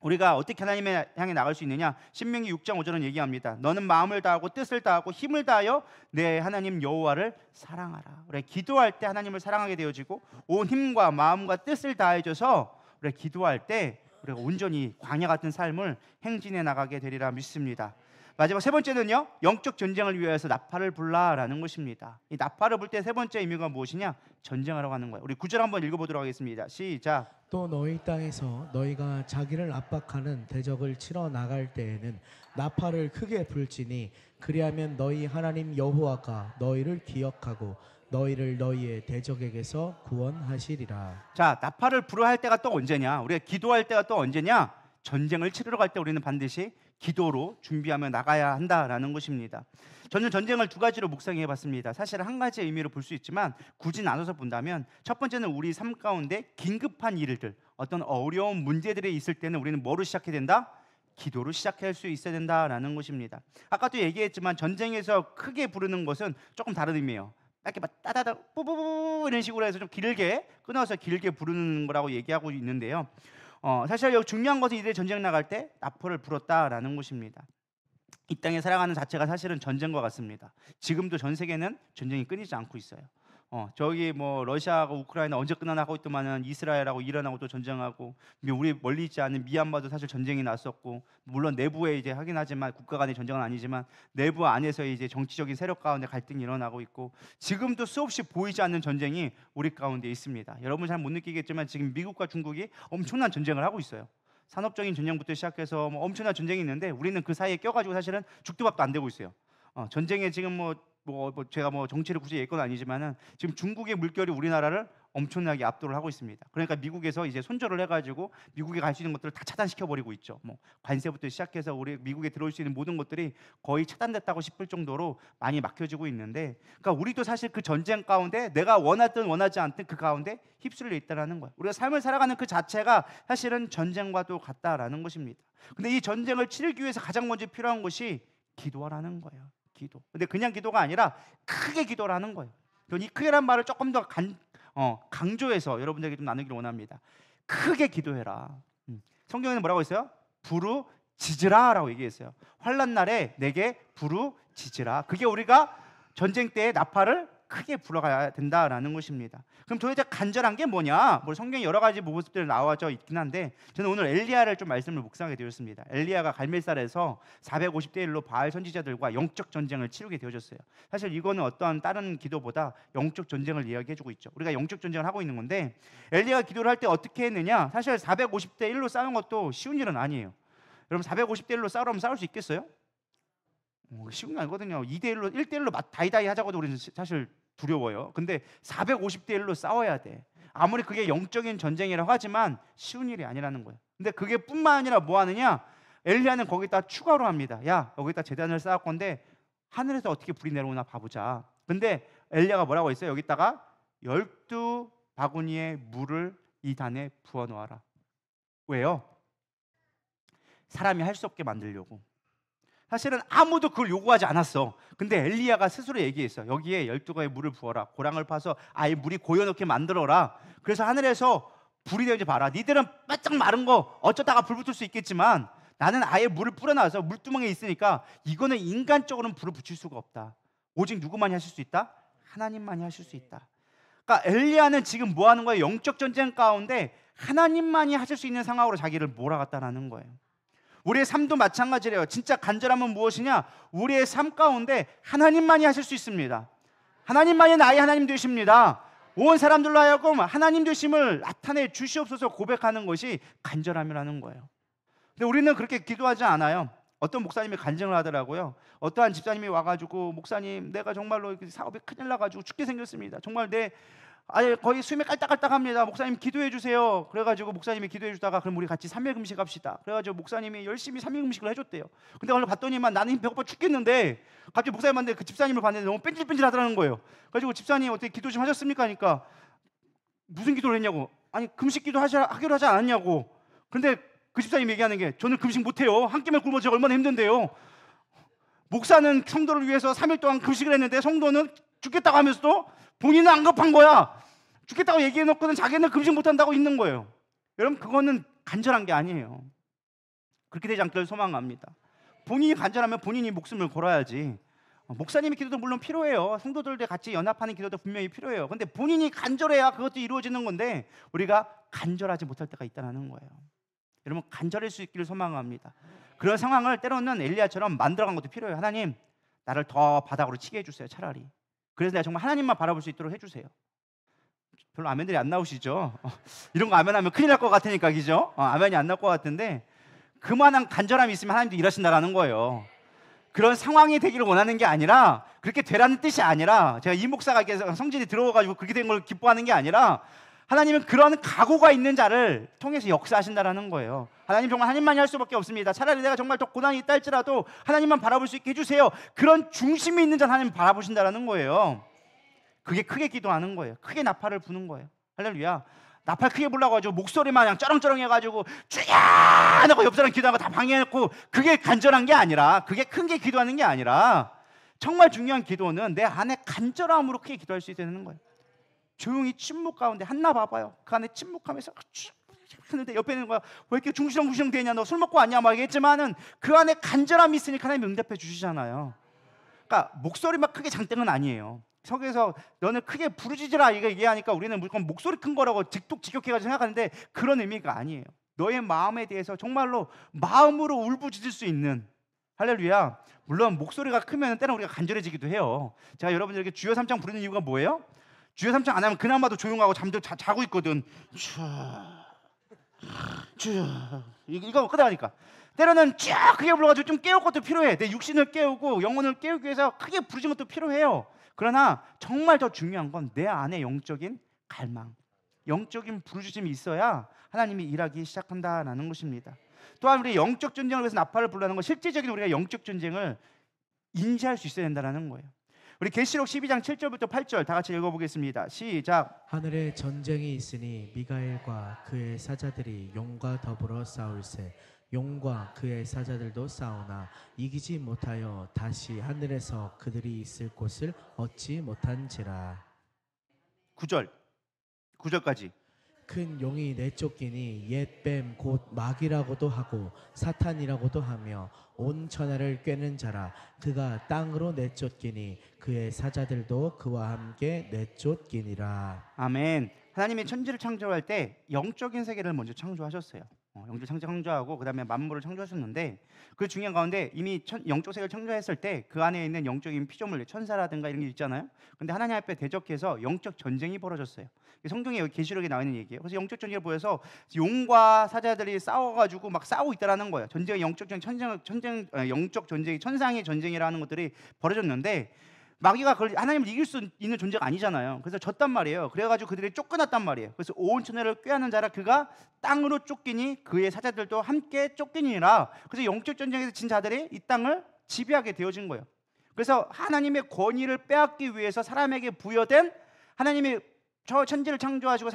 우리가 어떻게 하나님의 향해 나갈 수 있느냐? 신명기 6장 5절은 얘기합니다. 너는 마음을 다하고 뜻을 다하고 힘을 다하여 내 하나님 여호와를 사랑하라. 우리가 기도할 때 하나님을 사랑하게 되어지고 온 힘과 마음과 뜻을 다해줘서 우리가 기도할 때 우리가 온전히 광야 같은 삶을 행진해 나가게 되리라 믿습니다. 마지막 세 번째는요, 영적 전쟁을 위하여서 나팔을 불라라는 것입니다. 이 나팔을 불 때 세 번째 의미가 무엇이냐? 전쟁하러 가는 거예요. 우리 9절 한번 읽어보도록 하겠습니다. 시작. 또 너희 땅에서 너희가 자기를 압박하는 대적을 치러 나갈 때에는 나팔을 크게 불지니 그리하면 너희 하나님 여호와가 너희를 기억하고 너희를 너희의 대적에게서 구원하시리라. 자, 나팔을 불어야 할 때가 또 언제냐? 우리가 기도할 때가 또 언제냐? 전쟁을 치르러 갈 때 우리는 반드시 기도로 준비하며 나가야 한다라는 것입니다. 저는 전쟁을 두 가지로 묵상해 봤습니다. 사실 한 가지 의미로 볼 수 있지만 굳이 나눠서 본다면 첫 번째는 우리 삶 가운데 긴급한 일들, 어떤 어려운 문제들이 있을 때는 우리는 뭐로 시작해야 된다? 기도로 시작할 수 있어야 된다라는 것입니다. 아까도 얘기했지만 전쟁에서 크게 부르는 것은 조금 다른 의미예요. 이렇게 막 따다다 뿌뿌뿌 이런 식으로 해서 좀 길게 끊어서 길게 부르는 거라고 얘기하고 있는데요. 사실 여기 중요한 것은 이들이 전쟁 나갈 때 나팔을 불었다라는 것입니다. 이 땅에 살아가는 자체가 사실은 전쟁과 같습니다. 지금도 전 세계는 전쟁이 끊이지 않고 있어요. 저기 뭐 러시아하고 우크라이나 언제 끝나나 하고 있더만은 이스라엘하고 이란하고 또 전쟁하고, 우리 멀리 있지 않은 미얀마도 사실 전쟁이 났었고, 물론 내부에 이제 하긴 하지만 국가 간의 전쟁은 아니지만 내부 안에서 이제 정치적인 세력 가운데 갈등이 일어나고 있고, 지금도 수없이 보이지 않는 전쟁이 우리 가운데 있습니다. 여러분 잘 못 느끼겠지만 지금 미국과 중국이 엄청난 전쟁을 하고 있어요. 산업적인 전쟁부터 시작해서 뭐 엄청난 전쟁이 있는데 우리는 그 사이에 껴가지고 사실은 죽도 밥도 안 되고 있어요. 전쟁에 지금 제가 뭐 정치를 굳이 얘기할 건 아니지만은 지금 중국의 물결이 우리나라를 엄청나게 압도를 하고 있습니다. 그러니까 미국에서 이제 손절을 해가지고 미국에 갈 수 있는 것들을 다 차단시켜 버리고 있죠. 뭐 관세부터 시작해서 우리 미국에 들어올 수 있는 모든 것들이 거의 차단됐다고 싶을 정도로 많이 막혀지고 있는데, 그러니까 우리도 사실 그 전쟁 가운데 내가 원하든 원하지 않든 그 가운데 휩쓸려 있다라는 거예요. 우리가 삶을 살아가는 그 자체가 사실은 전쟁과도 같다라는 것입니다. 근데 이 전쟁을 치르기 위해서 가장 먼저 필요한 것이 기도하라는 거예요. 기도. 근데 그냥 기도가 아니라 크게 기도라는 거예요. 이 크게란 말을 조금 더 강조해서 여러분들에게 좀 나누기를 원합니다. 크게 기도해라. 성경에는 뭐라고 했어요? 부르짖으라라고 얘기했어요. 환난 날에 내게 부르짖으라. 그게 우리가 전쟁 때의 나팔을 크게 불어가야 된다라는 것입니다. 그럼 도대체 간절한 게 뭐냐? 성경에 여러 가지 모습들이 나와져 있긴 한데 저는 오늘 엘리야를 좀 말씀을 묵상하게 되었습니다. 엘리야가 갈멜살에서 450대 1로 바알 선지자들과 영적 전쟁을 치르게 되어졌어요. 사실 이거는 어떠한 다른 기도보다 영적 전쟁을 이야기해주고 있죠. 우리가 영적 전쟁을 하고 있는 건데, 엘리야가 기도를 할 때 어떻게 했느냐? 사실 450대 1로 싸우는 것도 쉬운 일은 아니에요. 여러분 450대 1로 싸우려면 싸울 수 있겠어요? 쉬운 게 아니거든요. 2대 1로 1대 1로 다이다이 하자고도 우리는 사실 두려워요. 근데 450대 1로 싸워야 돼. 아무리 그게 영적인 전쟁이라고 하지만 쉬운 일이 아니라는 거예요. 근데 그게 뿐만 아니라 뭐 하느냐? 엘리야는 거기다 추가로 합니다. 야, 여기다 제단을 쌓을 건데 하늘에서 어떻게 불이 내려오나 봐보자. 근데 엘리야가 뭐라고 했어요? 여기다가 12바구니의 물을 이 단에 부어 놓아라. 왜요? 사람이 할 수 없게 만들려고. 사실은 아무도 그걸 요구하지 않았어. 근데 엘리야가 스스로 얘기했어. 여기에 12가의 물을 부어라. 고랑을 파서 아예 물이 고여놓게 만들어라. 그래서 하늘에서 불이 되는지 봐라. 니들은 바짝 마른 거 어쩌다가 불 붙을 수 있겠지만 나는 아예 물을 뿌려놔서 물두멍에 있으니까 이거는 인간적으로는 불을 붙일 수가 없다. 오직 누구만이 하실 수 있다? 하나님만이 하실 수 있다. 그러니까 엘리야는 지금 뭐 하는 거예요? 영적 전쟁 가운데 하나님만이 하실 수 있는 상황으로 자기를 몰아갔다라는 거예요. 우리의 삶도 마찬가지래요. 진짜 간절함은 무엇이냐? 우리의 삶 가운데 하나님만이 하실 수 있습니다. 하나님만이 나의 하나님 되십니다. 온 사람들로 하여금 하나님 되심을 나타내 주시옵소서 고백하는 것이 간절함이라는 거예요. 근데 우리는 그렇게 기도하지 않아요. 어떤 목사님이 간증을 하더라고요. 어떠한 집사님이 와가지고 목사님 내가 정말로 사업이 큰일 나가지고 죽게 생겼습니다. 정말 거의 숨이 깔딱깔딱합니다. 목사님 기도해 주세요. 그래가지고 목사님이 기도해 주다가 그럼 우리 같이 3일 금식합시다. 그래가지고 목사님이 열심히 3일 금식을 해줬대요. 근데 오늘 봤더니만 나는 배고파 죽겠는데 갑자기 목사님한테 그 집사님을 봤는데 너무 뺀질뺀질하더라는 거예요. 그래가지고 집사님 어떻게 기도 좀 하셨습니까? 하니까 무슨 기도를 했냐고. 아니 금식 기도 하기로 하지 않았냐고. 근데 그 집사님 얘기하는 게 저는 금식 못해요. 한 끼만 굶어 제가 얼마나 힘든데요. 목사는 성도를 위해서 3일 동안 금식을 했는데 성도는 죽겠다고 하면서도 본인은 안 급한 거야. 죽겠다고 얘기해놓고는 자기는 금식 못한다고 있는 거예요. 여러분 그거는 간절한 게 아니에요. 그렇게 되지 않기를 소망합니다. 본인이 간절하면 본인이 목숨을 걸어야지. 목사님의 기도도 물론 필요해요. 성도들과 같이 연합하는 기도도 분명히 필요해요. 근데 본인이 간절해야 그것도 이루어지는 건데 우리가 간절하지 못할 때가 있다는 거예요. 여러분 간절할 수 있기를 소망합니다. 그런 상황을 때로는 엘리야처럼 만들어간 것도 필요해요. 하나님 나를 더 바닥으로 치게 해주세요. 차라리. 그래서 내가 정말 하나님만 바라볼 수 있도록 해주세요. 별로 아멘들이 안 나오시죠? 이런 거 아멘하면 큰일 날 것 같으니까 그죠? 아멘이 안 나올 것 같은데 그만한 간절함이 있으면 하나님도 일하신다라는 거예요. 그런 상황이 되기를 원하는 게 아니라 그렇게 되라는 뜻이 아니라 제가 이 목사가 성질이 들어와가지고 그렇게 된 걸 기뻐하는 게 아니라 하나님은 그런 각오가 있는 자를 통해서 역사하신다라는 거예요. 하나님 정말 하나님만이 할 수밖에 없습니다. 차라리 내가 정말 더 고난이 있다 할지라도 하나님만 바라볼 수 있게 해주세요. 그런 중심이 있는 자를 하나님 바라보신다라는 거예요. 그게 크게 기도하는 거예요. 크게 나팔을 부는 거예요. 할렐루야. 나팔 크게 불라고 가지고 목소리만 그냥 쩌렁쩌렁 해가지고 주야 하고 옆 사람 기도하는 거 다 방해해놓고 그게 간절한 게 아니라 그게 큰 게 기도하는 게 아니라 정말 중요한 기도는 내 안에 간절함으로 크게 기도할 수 있다는 거예요. 조용히 침묵 가운데 한나 봐봐요. 그 안에 침묵하면서 하는데 옆에 있는 거야. 왜 이렇게 중시렁중시렁 되냐? 너 술 먹고 왔냐? 막 얘기했지만은 그 안에 간절함이 있으니까 하나님 응답해 주시잖아요. 그러니까 목소리 막 크게 장땡은 아니에요. 속에서 너는 크게 부르짖으라 이거 얘기하니까 우리는 무조건 목소리 큰 거라고 직독직격해가지고 생각하는데 그런 의미가 아니에요. 너의 마음에 대해서 정말로 마음으로 울부짖을 수 있는, 할렐루야. 물론 목소리가 크면 때는 우리가 간절해지기도 해요. 제가 여러분들에게 주여 삼창 부르는 이유가 뭐예요? 주여 삼창 안 하면 그나마도 조용하고 자고 있거든. 주여 이거 끄다니까 때로는 쫙 크게 불러가지고 좀 깨울 것도 필요해. 내 육신을 깨우고 영혼을 깨우기 위해서 크게 부르짖는 것도 필요해요. 그러나 정말 더 중요한 건 내 안에 영적인 갈망, 영적인 부르짖음이 있어야 하나님이 일하기 시작한다라는 것입니다. 또한 우리 영적 전쟁을 위해서 나팔을 불라는 건 실제적인 우리가 영적 전쟁을 인지할 수 있어야 된다는 거예요. 우리 계시록 12장 7절부터 8절 다 같이 읽어보겠습니다. 시작. 하늘에 전쟁이 있으니 미가엘과 그의 사자들이 용과 더불어 싸울세. 용과 그의 사자들도 싸우나 이기지 못하여 다시 하늘에서 그들이 있을 곳을 얻지 못한지라. 9절까지. 큰 용이 내쫓기니 옛 뱀 곧 마귀라고도 하고 사탄이라고도 하며 온 천하를 꿰는 자라. 그가 땅으로 내쫓기니 그의 사자들도 그와 함께 내쫓기니라. 아멘. 하나님이 천지를 창조할 때 영적인 세계를 먼저 창조하셨어요. 영적 창조하고 그 다음에 만물을 창조하셨는데 그 중요한 가운데 이미 영적 세계를 창조했을 때 그 안에 있는 영적인 피조물, 천사라든가 이런 게 있잖아요. 근데 하나님 앞에 대적해서 영적 전쟁이 벌어졌어요. 성경에 여기 계시록에 나와 있는 얘기예요. 그래서 영적 전쟁을 보여서 용과 사자들이 싸워가지고 막 싸우고 있다라는 거예요. 전쟁, 영적 전쟁, 영적 전쟁이 천상의 전쟁이라는 것들이 벌어졌는데 마귀가 그걸 하나님을 이길 수 있는 존재가 아니잖아요. 그래서 졌단 말이에요. 그래가지고 그들이 쫓겨났단 말이에요. 그래서 온 천하를 꾀하는 자라 그가 땅으로 쫓기니 그의 사자들도 함께 쫓기니라. 그래서 영적 전쟁에서 진 자들이 이 땅을 지배하게 되어진 거예요. 그래서 하나님의 권위를 빼앗기 위해서 사람에게 부여된, 하나님이 저 천지를 창조하시고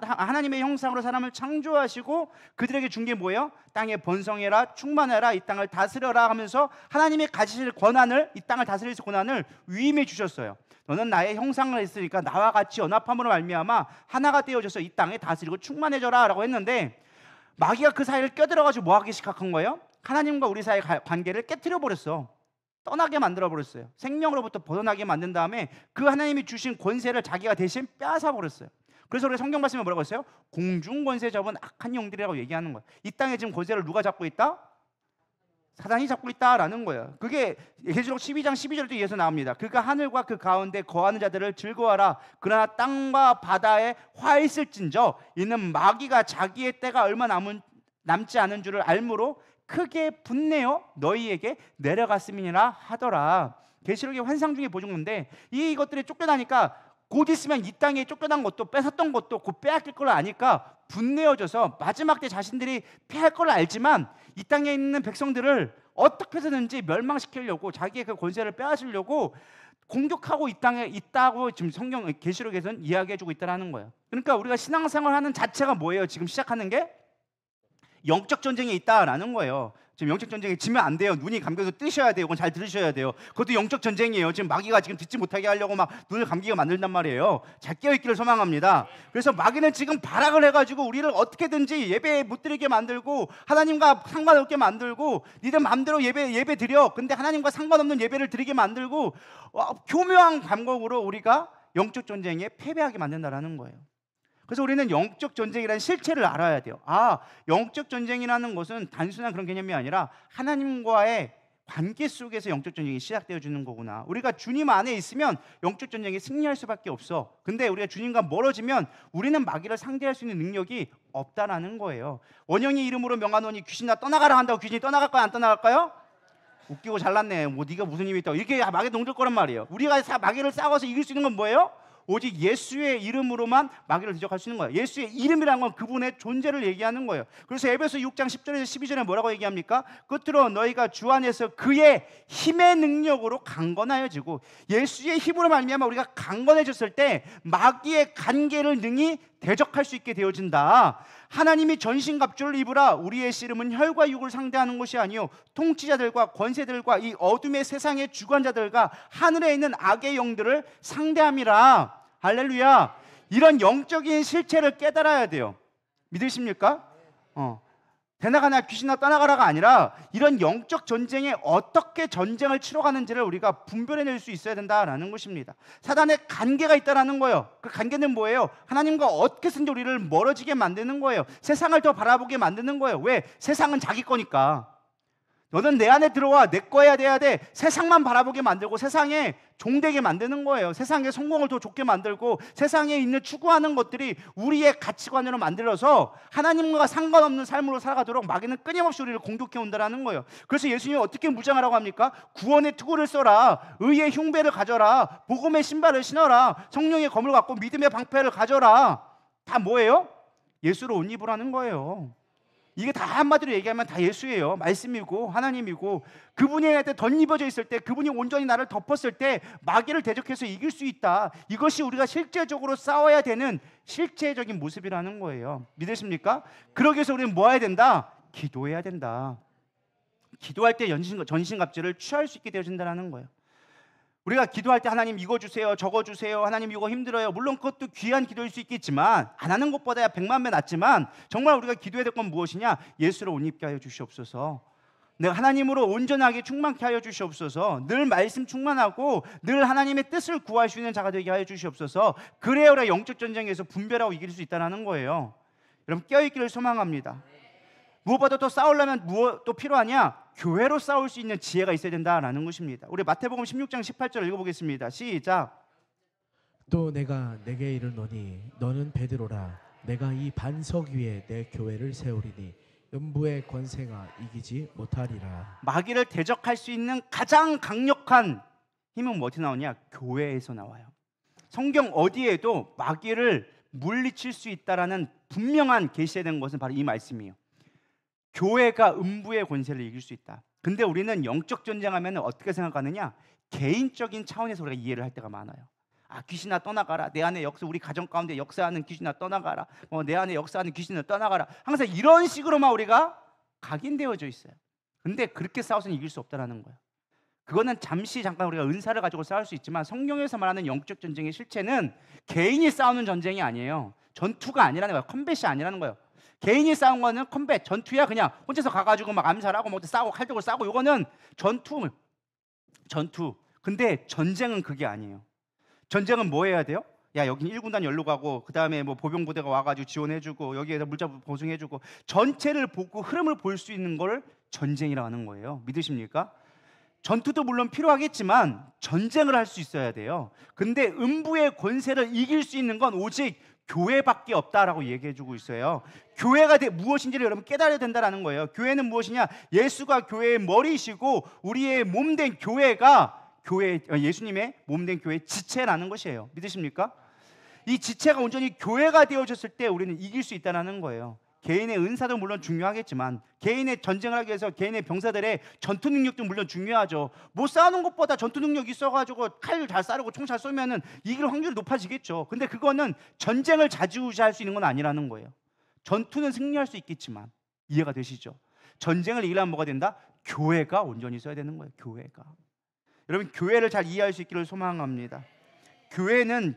하나님의 형상으로 사람을 창조하시고 그들에게 준 게 뭐예요? 땅에 번성해라, 충만해라, 이 땅을 다스려라 하면서 하나님이 가지실 권한을, 이 땅을 다스릴 권한을 위임해 주셨어요. 너는 나의 형상을 했으니까 나와 같이 연합함으로 말미암아 하나가 되어져서 이 땅에 다스리고 충만해져라 라고 했는데 마귀가 그 사이를 껴들어가지고 뭐 하기 시작한 거예요? 하나님과 우리 사이의 관계를 깨트려 버렸어. 떠나게 만들어버렸어요. 생명으로부터 벗어나게 만든 다음에 그 하나님이 주신 권세를 자기가 대신 빼앗아 버렸어요. 그래서 우리 성경 말씀에 뭐라고 했어요? 공중 권세 잡은 악한 영들이라고 얘기하는 거예요. 이 땅에 지금 권세를 누가 잡고 있다? 사단이 잡고 있다라는 거예요. 그게 계시록 12장 12절도 이어서 나옵니다. 그가 하늘과 그 가운데 거하는 자들을 즐거워하라. 그러나 땅과 바다에 화 있을진저 이는 마귀가 자기의 때가 얼마 남지 않은 줄을 알므로 크게 분내어 너희에게 내려갔음이니라 하더라. 계시록의 환상 중에 보여줬는데 이것들이 쫓겨나니까 곧 있으면 이 땅에 쫓겨난 것도 뺏었던 것도 곧 빼앗길 걸 아니까 분내어져서 마지막 때 자신들이 패할 걸 알지만 이 땅에 있는 백성들을 어떻게 해서든지 멸망시키려고 자기의 그 권세를 빼앗으려고 공격하고 이 땅에 있다고 지금 성경 계시록에서는 이야기해주고 있다는 거예요. 그러니까 우리가 신앙생활하는 자체가 뭐예요? 지금 시작하는 게 영적 전쟁에 있다라는 거예요. 지금 영적 전쟁에 지면 안 돼요. 눈이 감겨서 뜨셔야 돼요. 이건 잘 들으셔야 돼요. 그것도 영적 전쟁이에요. 지금 마귀가 지금 듣지 못하게 하려고 막 눈을 감기게 만든단 말이에요. 잘 깨어있기를 소망합니다. 그래서 마귀는 지금 발악을 해가지고 우리를 어떻게든지 예배 못 드리게 만들고 하나님과 상관없게 만들고 니들 마음대로 예배 드려. 근데 하나님과 상관없는 예배를 드리게 만들고 교묘한 감각으로 우리가 영적 전쟁에 패배하게 만든다라는 거예요. 그래서 우리는 영적 전쟁이라는 실체를 알아야 돼요. 영적 전쟁이라는 것은 단순한 그런 개념이 아니라 하나님과의 관계 속에서 영적 전쟁이 시작되어지는 거구나. 우리가 주님 안에 있으면 영적 전쟁에 승리할 수밖에 없어. 근데 우리가 주님과 멀어지면 우리는 마귀를 상대할 수 있는 능력이 없다라는 거예요. 원영의 이름으로 명하노니 귀신아 떠나가라 한다고 귀신이 떠나갈까요? 안 떠나갈까요? 웃기고 잘났네. 뭐 네가 무슨 힘이 있다고. 이렇게 마귀 농들 거란 말이에요. 우리가 마귀를 싸워서 이길 수 있는 건 뭐예요? 오직 예수의 이름으로만 마귀를 대적할 수 있는 거예요. 예수의 이름이라는 건 그분의 존재를 얘기하는 거예요. 그래서 에베소 6장 10절에서 12절에 뭐라고 얘기합니까? 끝으로 너희가 주 안에서 그의 힘의 능력으로 강건하여지고, 예수의 힘으로 말미암아 우리가 강건해졌을 때 마귀의 간계를 능히 대적할 수 있게 되어진다. 하나님이 전신갑주를 입으라. 우리의 씨름은 혈과 육을 상대하는 것이 아니요 통치자들과 권세들과 이 어둠의 세상의 주관자들과 하늘에 있는 악의 영들을 상대함이라. 할렐루야. 이런 영적인 실체를 깨달아야 돼요. 믿으십니까? 대나가나 귀신아 떠나가라가 아니라 이런 영적 전쟁에 어떻게 전쟁을 치러가는지를 우리가 분별해낼 수 있어야 된다라는 것입니다. 사단의 관계가 있다라는 거예요. 그 관계는 뭐예요? 하나님과 어떻게든지 우리를 멀어지게 만드는 거예요. 세상을 더 바라보게 만드는 거예요. 왜? 세상은 자기 거니까. 너는 내 안에 들어와, 내 거야 돼야 돼. 세상만 바라보게 만들고 세상에 종되게 만드는 거예요. 세상의 성공을 더 좋게 만들고 세상에 있는 추구하는 것들이 우리의 가치관으로 만들어서 하나님과 상관없는 삶으로 살아가도록 마귀는 끊임없이 우리를 공격해 온다는 거예요. 그래서 예수님이 어떻게 무장하라고 합니까? 구원의 투구를 써라, 의의 흉배를 가져라, 복음의 신발을 신어라, 성령의 검을 갖고 믿음의 방패를 가져라. 다 뭐예요? 예수로 옷 입으라는 거예요. 이게 다 한마디로 얘기하면 다 예수예요. 말씀이고 하나님이고, 그분이 나한테 덧입어져 있을 때, 그분이 온전히 나를 덮었을 때 마귀를 대적해서 이길 수 있다. 이것이 우리가 실제적으로 싸워야 되는 실제적인 모습이라는 거예요. 믿으십니까? 그러기 위해서 우리는 뭐 해야 된다? 기도해야 된다. 기도할 때 전신갑주를 취할 수 있게 되어진다는 거예요. 우리가 기도할 때 하나님 이거 주세요, 저거 주세요, 하나님 이거 힘들어요. 물론 그것도 귀한 기도일 수 있겠지만, 안 하는 것보다야 100만 배 낫지만, 정말 우리가 기도해야 될 건 무엇이냐? 예수로 옷 입게 하여 주시옵소서. 내가 하나님으로 온전하게 충만케 하여 주시옵소서. 늘 말씀 충만하고 늘 하나님의 뜻을 구할 수 있는 자가 되게 하여 주시옵소서. 그래야 우리가 영적 전쟁에서 분별하고 이길 수 있다는 거예요. 여러분, 깨어있기를 소망합니다. 무엇보다 또 싸우려면 무엇 또 필요하냐? 교회로 싸울 수 있는 지혜가 있어야 된다라는 것입니다. 우리 마태복음 16장 18절 읽어보겠습니다. 시작. 또 내가 내게 이르노니 너는 베드로라. 내가 이 반석 위에 내 교회를 세우리니 음부의 권세가 이기지 못하리라. 마귀를 대적할 수 있는 가장 강력한 힘은 뭐 어디서 나오냐? 교회에서 나와요. 성경 어디에도 마귀를 물리칠 수 있다라는 분명한 계시된 것은 바로 이 말씀이에요. 교회가 음부의 권세를 이길 수 있다. 근데 우리는 영적 전쟁하면 어떻게 생각하느냐? 개인적인 차원에서 우리가 이해를 할 때가 많아요. 아, 귀신아 떠나가라. 내 안에 우리 가정 가운데 역사하는 귀신아 떠나가라. 내 안에 역사하는 귀신아 떠나가라. 항상 이런 식으로만 우리가 각인되어져 있어요. 근데 그렇게 싸워서는 이길 수 없다는 거예요. 그거는 잠깐 우리가 은사를 가지고 싸울 수 있지만, 성경에서 말하는 영적 전쟁의 실체는 개인이 싸우는 전쟁이 아니에요. 전투가 아니라는 거예요. 컴뱃이 아니라는 거예요. 개인이 싸운 거는 컴뱃, 전투야. 그냥 혼자서 가가지고 막 암살하고 뭐 싸우고 칼 들고 싸우고, 이거는 전투. 근데 전쟁은 그게 아니에요. 전쟁은 뭐 해야 돼요? 야, 여긴 1군단 열로 가고, 그 다음에 뭐 보병부대가 와가지고 지원해주고, 여기에다 물자 보충해주고, 전체를 보고 흐름을 볼 수 있는 걸 전쟁이라고 하는 거예요. 믿으십니까? 전투도 물론 필요하겠지만 전쟁을 할 수 있어야 돼요. 근데 음부의 권세를 이길 수 있는 건 오직 교회밖에 없다라고 얘기해주고 있어요. 교회가 무엇인지를 여러분 깨달아야 된다는 거예요. 교회는 무엇이냐? 예수가 교회의 머리이시고 우리의 몸된 교회가 예수님의 몸된 교회의 지체라는 것이에요. 믿으십니까? 이 지체가 온전히 교회가 되어졌을 때 우리는 이길 수 있다는 거예요. 개인의 은사도 물론 중요하겠지만, 개인의 전쟁을 하기 위해서 개인의 병사들의 전투 능력도 물론 중요하죠. 못 싸우는 것보다 전투 능력이 있어가지고 칼 잘 쏴르고 총 잘 쏘면은 이길 확률이 높아지겠죠. 근데 그거는 전쟁을 자주우지할 수 있는 건 아니라는 거예요. 전투는 승리할 수 있겠지만, 이해가 되시죠? 전쟁을 이기려면 뭐가 된다? 교회가 온전히 써야 되는 거예요. 교회가. 여러분, 교회를 잘 이해할 수 있기를 소망합니다. 교회는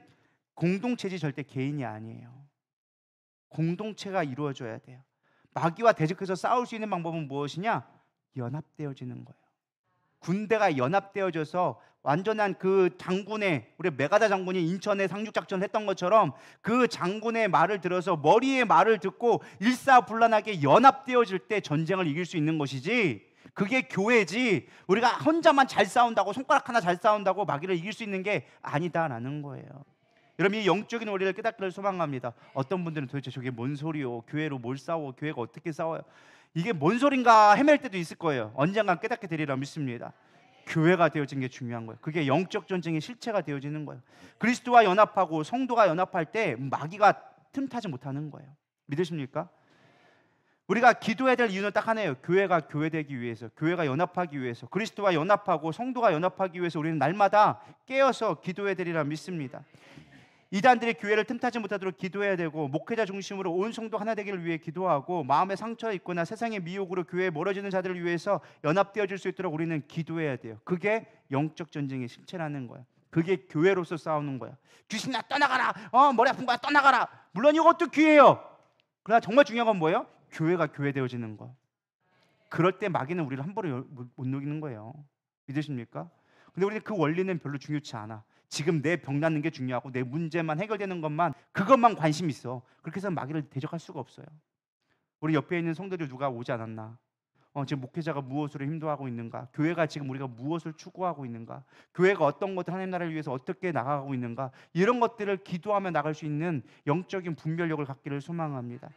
공동체지 절대 개인이 아니에요. 공동체가 이루어져야 돼요. 마귀와 대적해서 싸울 수 있는 방법은 무엇이냐? 연합되어지는 거예요. 군대가 연합되어져서 완전한 그 장군의, 우리 메가다 장군이 인천에 상륙작전을 했던 것처럼 그 장군의 말을 들어서, 머리의 말을 듣고 일사불란하게 연합되어질 때 전쟁을 이길 수 있는 것이지, 그게 교회지, 우리가 혼자만 잘 싸운다고, 손가락 하나 잘 싸운다고 마귀를 이길 수 있는 게 아니다라는 거예요. 여러분, 이 영적인 원리를 깨닫기를 소망합니다. 어떤 분들은 도대체 저게 뭔 소리요? 교회로 뭘 싸워? 교회가 어떻게 싸워요? 이게 뭔 소린가 헤맬 때도 있을 거예요. 언젠간 깨닫게 되리라 믿습니다. 교회가 되어진 게 중요한 거예요. 그게 영적 전쟁의 실체가 되어지는 거예요. 그리스도와 연합하고 성도가 연합할 때 마귀가 틈타지 못하는 거예요. 믿으십니까? 우리가 기도해야 될 이유는 딱 하나예요. 교회가 교회되기 위해서, 교회가 연합하기 위해서, 그리스도와 연합하고 성도가 연합하기 위해서 우리는 날마다 깨어서 기도해야 되리라 믿습니다. 이단들의 교회를 틈타지 못하도록 기도해야 되고, 목회자 중심으로 온 성도 하나 되기를 위해 기도하고, 마음에 상처가 있거나 세상의 미혹으로 교회에 멀어지는 자들을 위해서 연합되어질 수 있도록 우리는 기도해야 돼요. 그게 영적 전쟁의 실체라는 거야. 그게 교회로서 싸우는 거야. 귀신아 떠나가라. 머리 아픈 거야 떠나가라. 물론 이것도 귀해요. 그러나 정말 중요한 건 뭐예요? 교회가 교회되어지는 거. 그럴 때 마귀는 우리를 함부로 못 녹이는 거예요. 믿으십니까? 근데 우리는 그 원리는 별로 중요치 않아. 지금 내 병 낫는 게 중요하고 내 문제만 해결되는 것만, 그것만 관심 있어. 그렇게 해서 마귀를 대적할 수가 없어요. 우리 옆에 있는 성도들 누가 오지 않았나? 지금 목회자가 무엇으로 힘도하고 있는가? 교회가 지금 우리가 무엇을 추구하고 있는가? 교회가 어떤 것들 하나님 나라를 위해서 어떻게 나가고 있는가? 이런 것들을 기도하며 나갈 수 있는 영적인 분별력을 갖기를 소망합니다.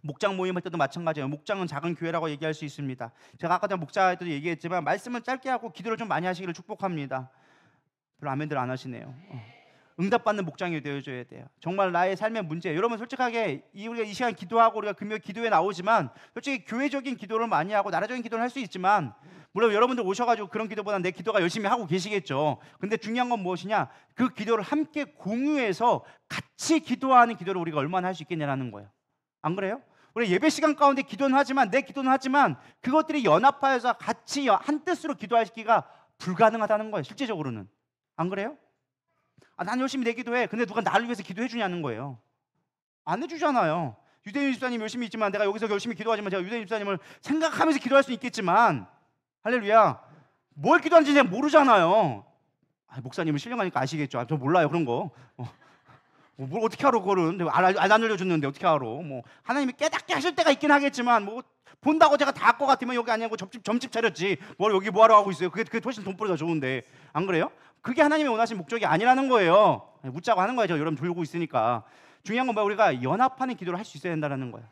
목장 모임할 때도 마찬가지예요. 목장은 작은 교회라고 얘기할 수 있습니다. 제가 아까 전에 목자 때도 얘기했지만 말씀은 짧게 하고 기도를 좀 많이 하시기를 축복합니다. 별로 아멘들 안 하시네요. 응답받는 목장이 되어줘야 돼요. 정말 나의 삶의 문제. 여러분 솔직하게 우리가 이 시간 기도하고 우리가 금요 기도에 나오지만 솔직히 교회적인 기도를 많이 하고 나라적인 기도를 할 수 있지만, 물론 여러분들 오셔가지고 그런 기도보다 내 기도가 열심히 하고 계시겠죠. 근데 중요한 건 무엇이냐? 그 기도를 함께 공유해서 같이 기도하는 기도를 우리가 얼마나 할 수 있겠냐라는 거예요. 안 그래요? 우리 예배 시간 가운데 기도는 하지만, 내 기도는 하지만 그것들이 연합하여서 같이 한 뜻으로 기도하기가 불가능하다는 거예요. 실제적으로는. 안 그래요? 난 열심히 내 기도해. 근데 누가 나를 위해서 기도해 주냐는 거예요. 안 해주잖아요. 유대인 집사님 열심히 있지만, 내가 여기서 열심히 기도하지만 제가 유대인 집사님을 생각하면서 기도할 수 있겠지만, 할렐루야, 뭘 기도하는지 제가 모르잖아요. 목사님은 신령하니까 아시겠죠. 저 몰라요 그런 거. 뭘 어떻게 알아 그거는. 안 알려줬는데 어떻게 알아. 뭐 하나님이 깨닫게 하실 때가 있긴 하겠지만, 뭐 본다고 제가 다 할 것 같으면 여기 아니고 점집 차렸지 뭘 여기 뭐하러 하고 있어요. 그게 훨씬 돈벌이가 좋은데. 안 그래요? 그게 하나님이 원하신 목적이 아니라는 거예요. 묻자고 하는 거예요. 저 여러분 졸고 있으니까. 중요한 건 뭐야? 우리가 연합하는 기도를 할 수 있어야 된다는 거예요.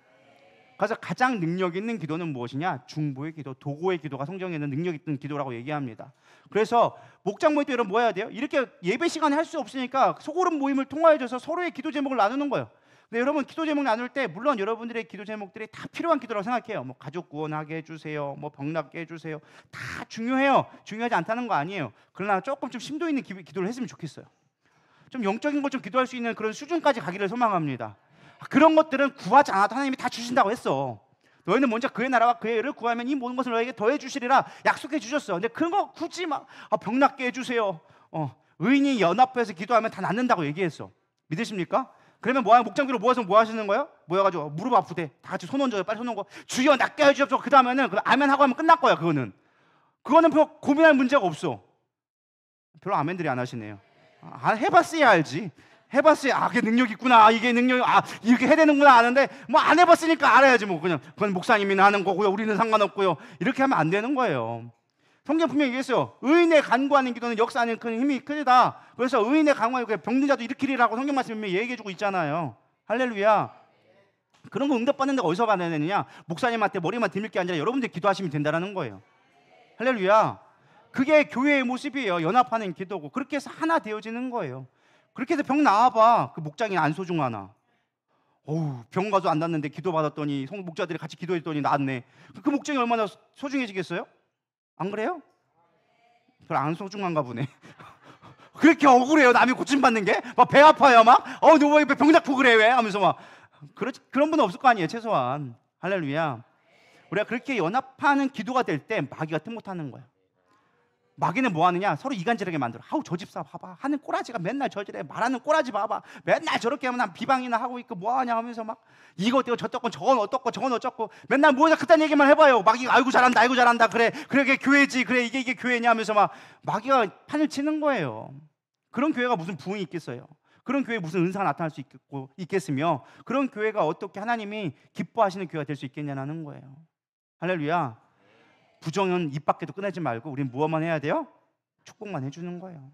그래서 가장 능력 있는 기도는 무엇이냐? 중보의 기도, 도고의 기도가 성경에는 능력 있는 기도라고 얘기합니다. 그래서 목장 모임 때 여러분 뭐 해야 돼요? 이렇게 예배 시간에 할 수 없으니까 소그룹 모임을 통하여서 서로의 기도 제목을 나누는 거예요. 근데 여러분 기도 제목 나눌 때 물론 여러분들의 기도 제목들이 다 필요한 기도라고 생각해요. 뭐 가족 구원하게 해주세요, 뭐 병 낫게 해주세요, 다 중요해요. 중요하지 않다는 거 아니에요. 그러나 조금 좀 심도 있는 기도를 했으면 좋겠어요. 좀 영적인 걸 좀 기도할 수 있는 그런 수준까지 가기를 소망합니다. 그런 것들은 구하지 않아도 하나님이 다 주신다고 했어. 너희는 먼저 그의 나라와 그의 의를 구하면 이 모든 것을 너에게 더해 주시리라 약속해 주셨어. 근데 그런 거 굳이 막 병 낫게 해주세요, 의인이 연합해서 기도하면 다 낫는다고 얘기했어. 믿으십니까? 그러면 뭐야? 목장기로 모여서 뭐 하시는 거예요? 모여가지고 무릎 아프대. 다 같이 손 얹어요. 빨리 손 얹고 주여 낫게 해주십시오. 그 다음에는 아멘 하고 하면 끝날 거야. 그거는 별로 고민할 문제가 없어. 별로 아멘들이 안 하시네요. 해봤어야 알지. 해봤어야 그게 능력 있구나. 이게 능력 이렇게 해야 되는구나 아는데 뭐 안 해봤으니까 알아야지. 뭐 그건 목사님이 하는 거고요. 우리는 상관없고요. 이렇게 하면 안 되는 거예요. 성경 분명히 얘기했어요. 의인의 간구하는 기도는 역사하는 큰 힘이 크다. 그래서 의인의 간구하는 병든 자도 일으키리라고 성경 말씀이 얘기해주고 있잖아요. 할렐루야. 그런 거 응답받는 데가 어디서 받아야 되느냐? 목사님한테 머리만 들밀 게 아니라 여러분들이 기도하시면 된다는 거예요. 할렐루야. 그게 교회의 모습이에요. 연합하는 기도고. 그렇게 해서 하나 되어지는 거예요. 그렇게 해서 병 나와봐. 그 목장이 안 소중하나? 병 가도 안 낫는데 기도 받았더니 목자들이 같이 기도했더니 나았네. 그 목장이 얼마나 소중해지겠어요? 안 그래요? 별로 안 소중한가 보네. 그렇게 억울해요. 남이 고침받는 게? 막 배 아파요. 막 너 왜 병 낳고 그래 왜? 하면서 막 그런 분은 없을 거 아니에요. 최소한. 할렐루야. 우리가 그렇게 연합하는 기도가 될 때 마귀가 틈 못하는 거예요. 마귀는 뭐 하느냐? 서로 이간질하게 만들어. 저 집사 봐봐. 하는 꼬라지가 맨날 저지래. 말하는 꼬라지 봐봐. 맨날 저렇게 하면 난 비방이나 하고 있고 뭐 하냐 하면서 막 이거 어때요? 저떡건 저건 어떻고 저건 어쩌고 맨날 모여서 그딴 얘기만 해봐요. 마귀가 아이고 잘한다 그래 그게 교회지 그래 이게 교회냐 하면서 막 마귀가 판을 치는 거예요. 그런 교회가 무슨 부흥이 있겠어요? 그런 교회에 무슨 은사가 나타날 수 있겠으며 그런 교회가 어떻게 하나님이 기뻐하시는 교회가 될 수 있겠냐는 거예요. 할렐루야. 부정은 입 밖에도 꺼내지 말고 우리는 무엇만 해야 돼요? 축복만 해주는 거예요.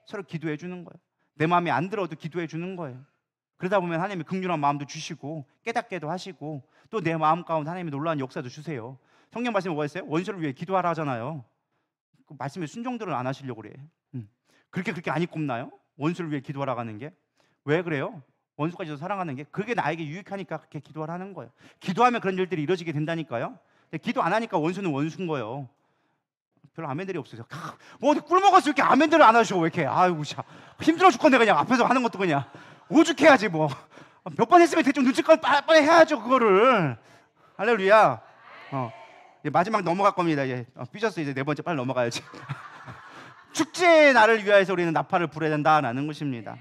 서로 기도해 주는 거예요. 내 마음에 안 들어도 기도해 주는 거예요. 그러다 보면 하나님이 긍휼한 마음도 주시고 깨닫게도 하시고 또 내 마음 가운데 하나님이 놀라운 역사도 주세요. 성경 말씀에 뭐가 있어요? 원수를 위해 기도하라 하잖아요. 그 말씀에 순종들을 안 하시려고 그래. 그렇게 안 입겁나요? 원수를 위해 기도하라 하는 게 왜 그래요? 원수까지도 사랑하는 게 그게 나에게 유익하니까 그렇게 기도하라는 거예요. 기도하면 그런 일들이 이루어지게 된다니까요. 기도 안 하니까 원수는 원수인 거예요. 별로 아멘들이 없어요. 어디 꿀 먹었어 이렇게 아멘들을 안 하셔 왜 이렇게? 아이고 참 힘들어 죽겠네. 그냥 앞에서 하는 것도 그냥 오죽해야지 뭐. 몇 번 했으면 대충 눈치껏 빨리 해야죠 그거를. 할렐루야. 이제 마지막 넘어갈 겁니다. 이제 삐졌어. 이제 네 번째 빨리 넘어가야지. 축제의 날을 위하여서 우리는 나팔을 불어야 된다라는 것입니다.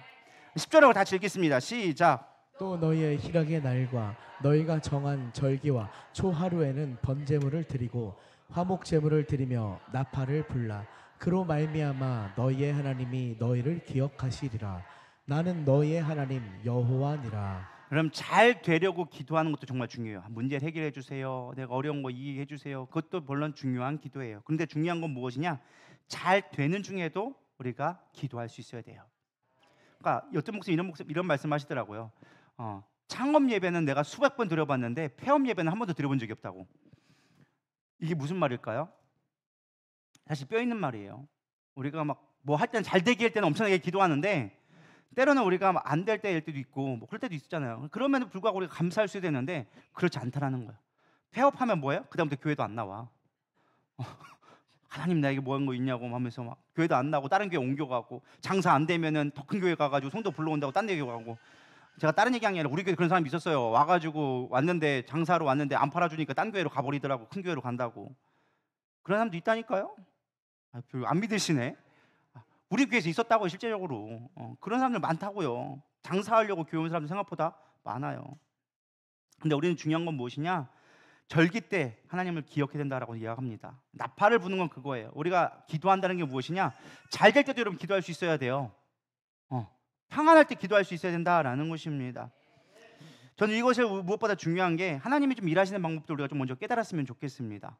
10절을 같이 읽겠습니다. 시작. 또 너희의 희락의 날과 너희가 정한 절기와 초하루에는 번제물을 드리고 화목제물을 드리며 나팔을 불라. 그로 말미암아 너희의 하나님이 너희를 기억하시리라. 나는 너희의 하나님 여호와니라. 그럼 잘 되려고 기도하는 것도 정말 중요해요. 문제를 해결해 주세요. 내가 어려운 거 이해해 주세요. 그것도 물론 중요한 기도예요. 그런데 중요한 건 무엇이냐? 잘 되는 중에도 우리가 기도할 수 있어야 돼요. 그러니까 어떤 목사님 이런 말씀하시더라고요. 창업 예배는 내가 수백 번 드려봤는데 폐업 예배는 한 번도 드려본 적이 없다고. 이게 무슨 말일까요? 사실 뼈 있는 말이에요. 우리가 막 뭐 할 때는 잘 되게 할 때는 엄청나게 기도하는데 때로는 우리가 안 될 때일 때도 있고 뭐 그럴 때도 있잖아요. 그럼에도 불구하고 우리가 감사할 수 되는데 그렇지 않다라는 거예요. 폐업하면 뭐예요? 그다음부터 교회도 안 나와. 하나님 나에게 뭐 한 거 있냐고 하면서 막 교회도 안 나고 다른 교회 옮겨가고 장사 안 되면은 더 큰 교회 가가지고 성도 불러온다고 딴 데 가고. 제가 다른 얘기한 게 아니라 우리 교회 그런 사람이 있었어요. 와가지고 왔는데 장사로 왔는데 안 팔아주니까 딴 교회로 가버리더라고. 큰 교회로 간다고. 그런 사람도 있다니까요. 별로 안 믿으시네. 우리 교회에서 있었다고요. 실제적으로 그런 사람들 많다고요. 장사하려고 교회 온 사람들 생각보다 많아요. 근데 우리는 중요한 건 무엇이냐? 절기 때 하나님을 기억해야 된다라고 이야기합니다. 나팔을 부는 건 그거예요. 우리가 기도한다는 게 무엇이냐? 잘 될 때도 여러분 기도할 수 있어야 돼요. 평안할 때 기도할 수 있어야 된다라는 것입니다. 저는 이것을 무엇보다 중요한 게 하나님이 좀 일하시는 방법도 우리가 좀 먼저 깨달았으면 좋겠습니다.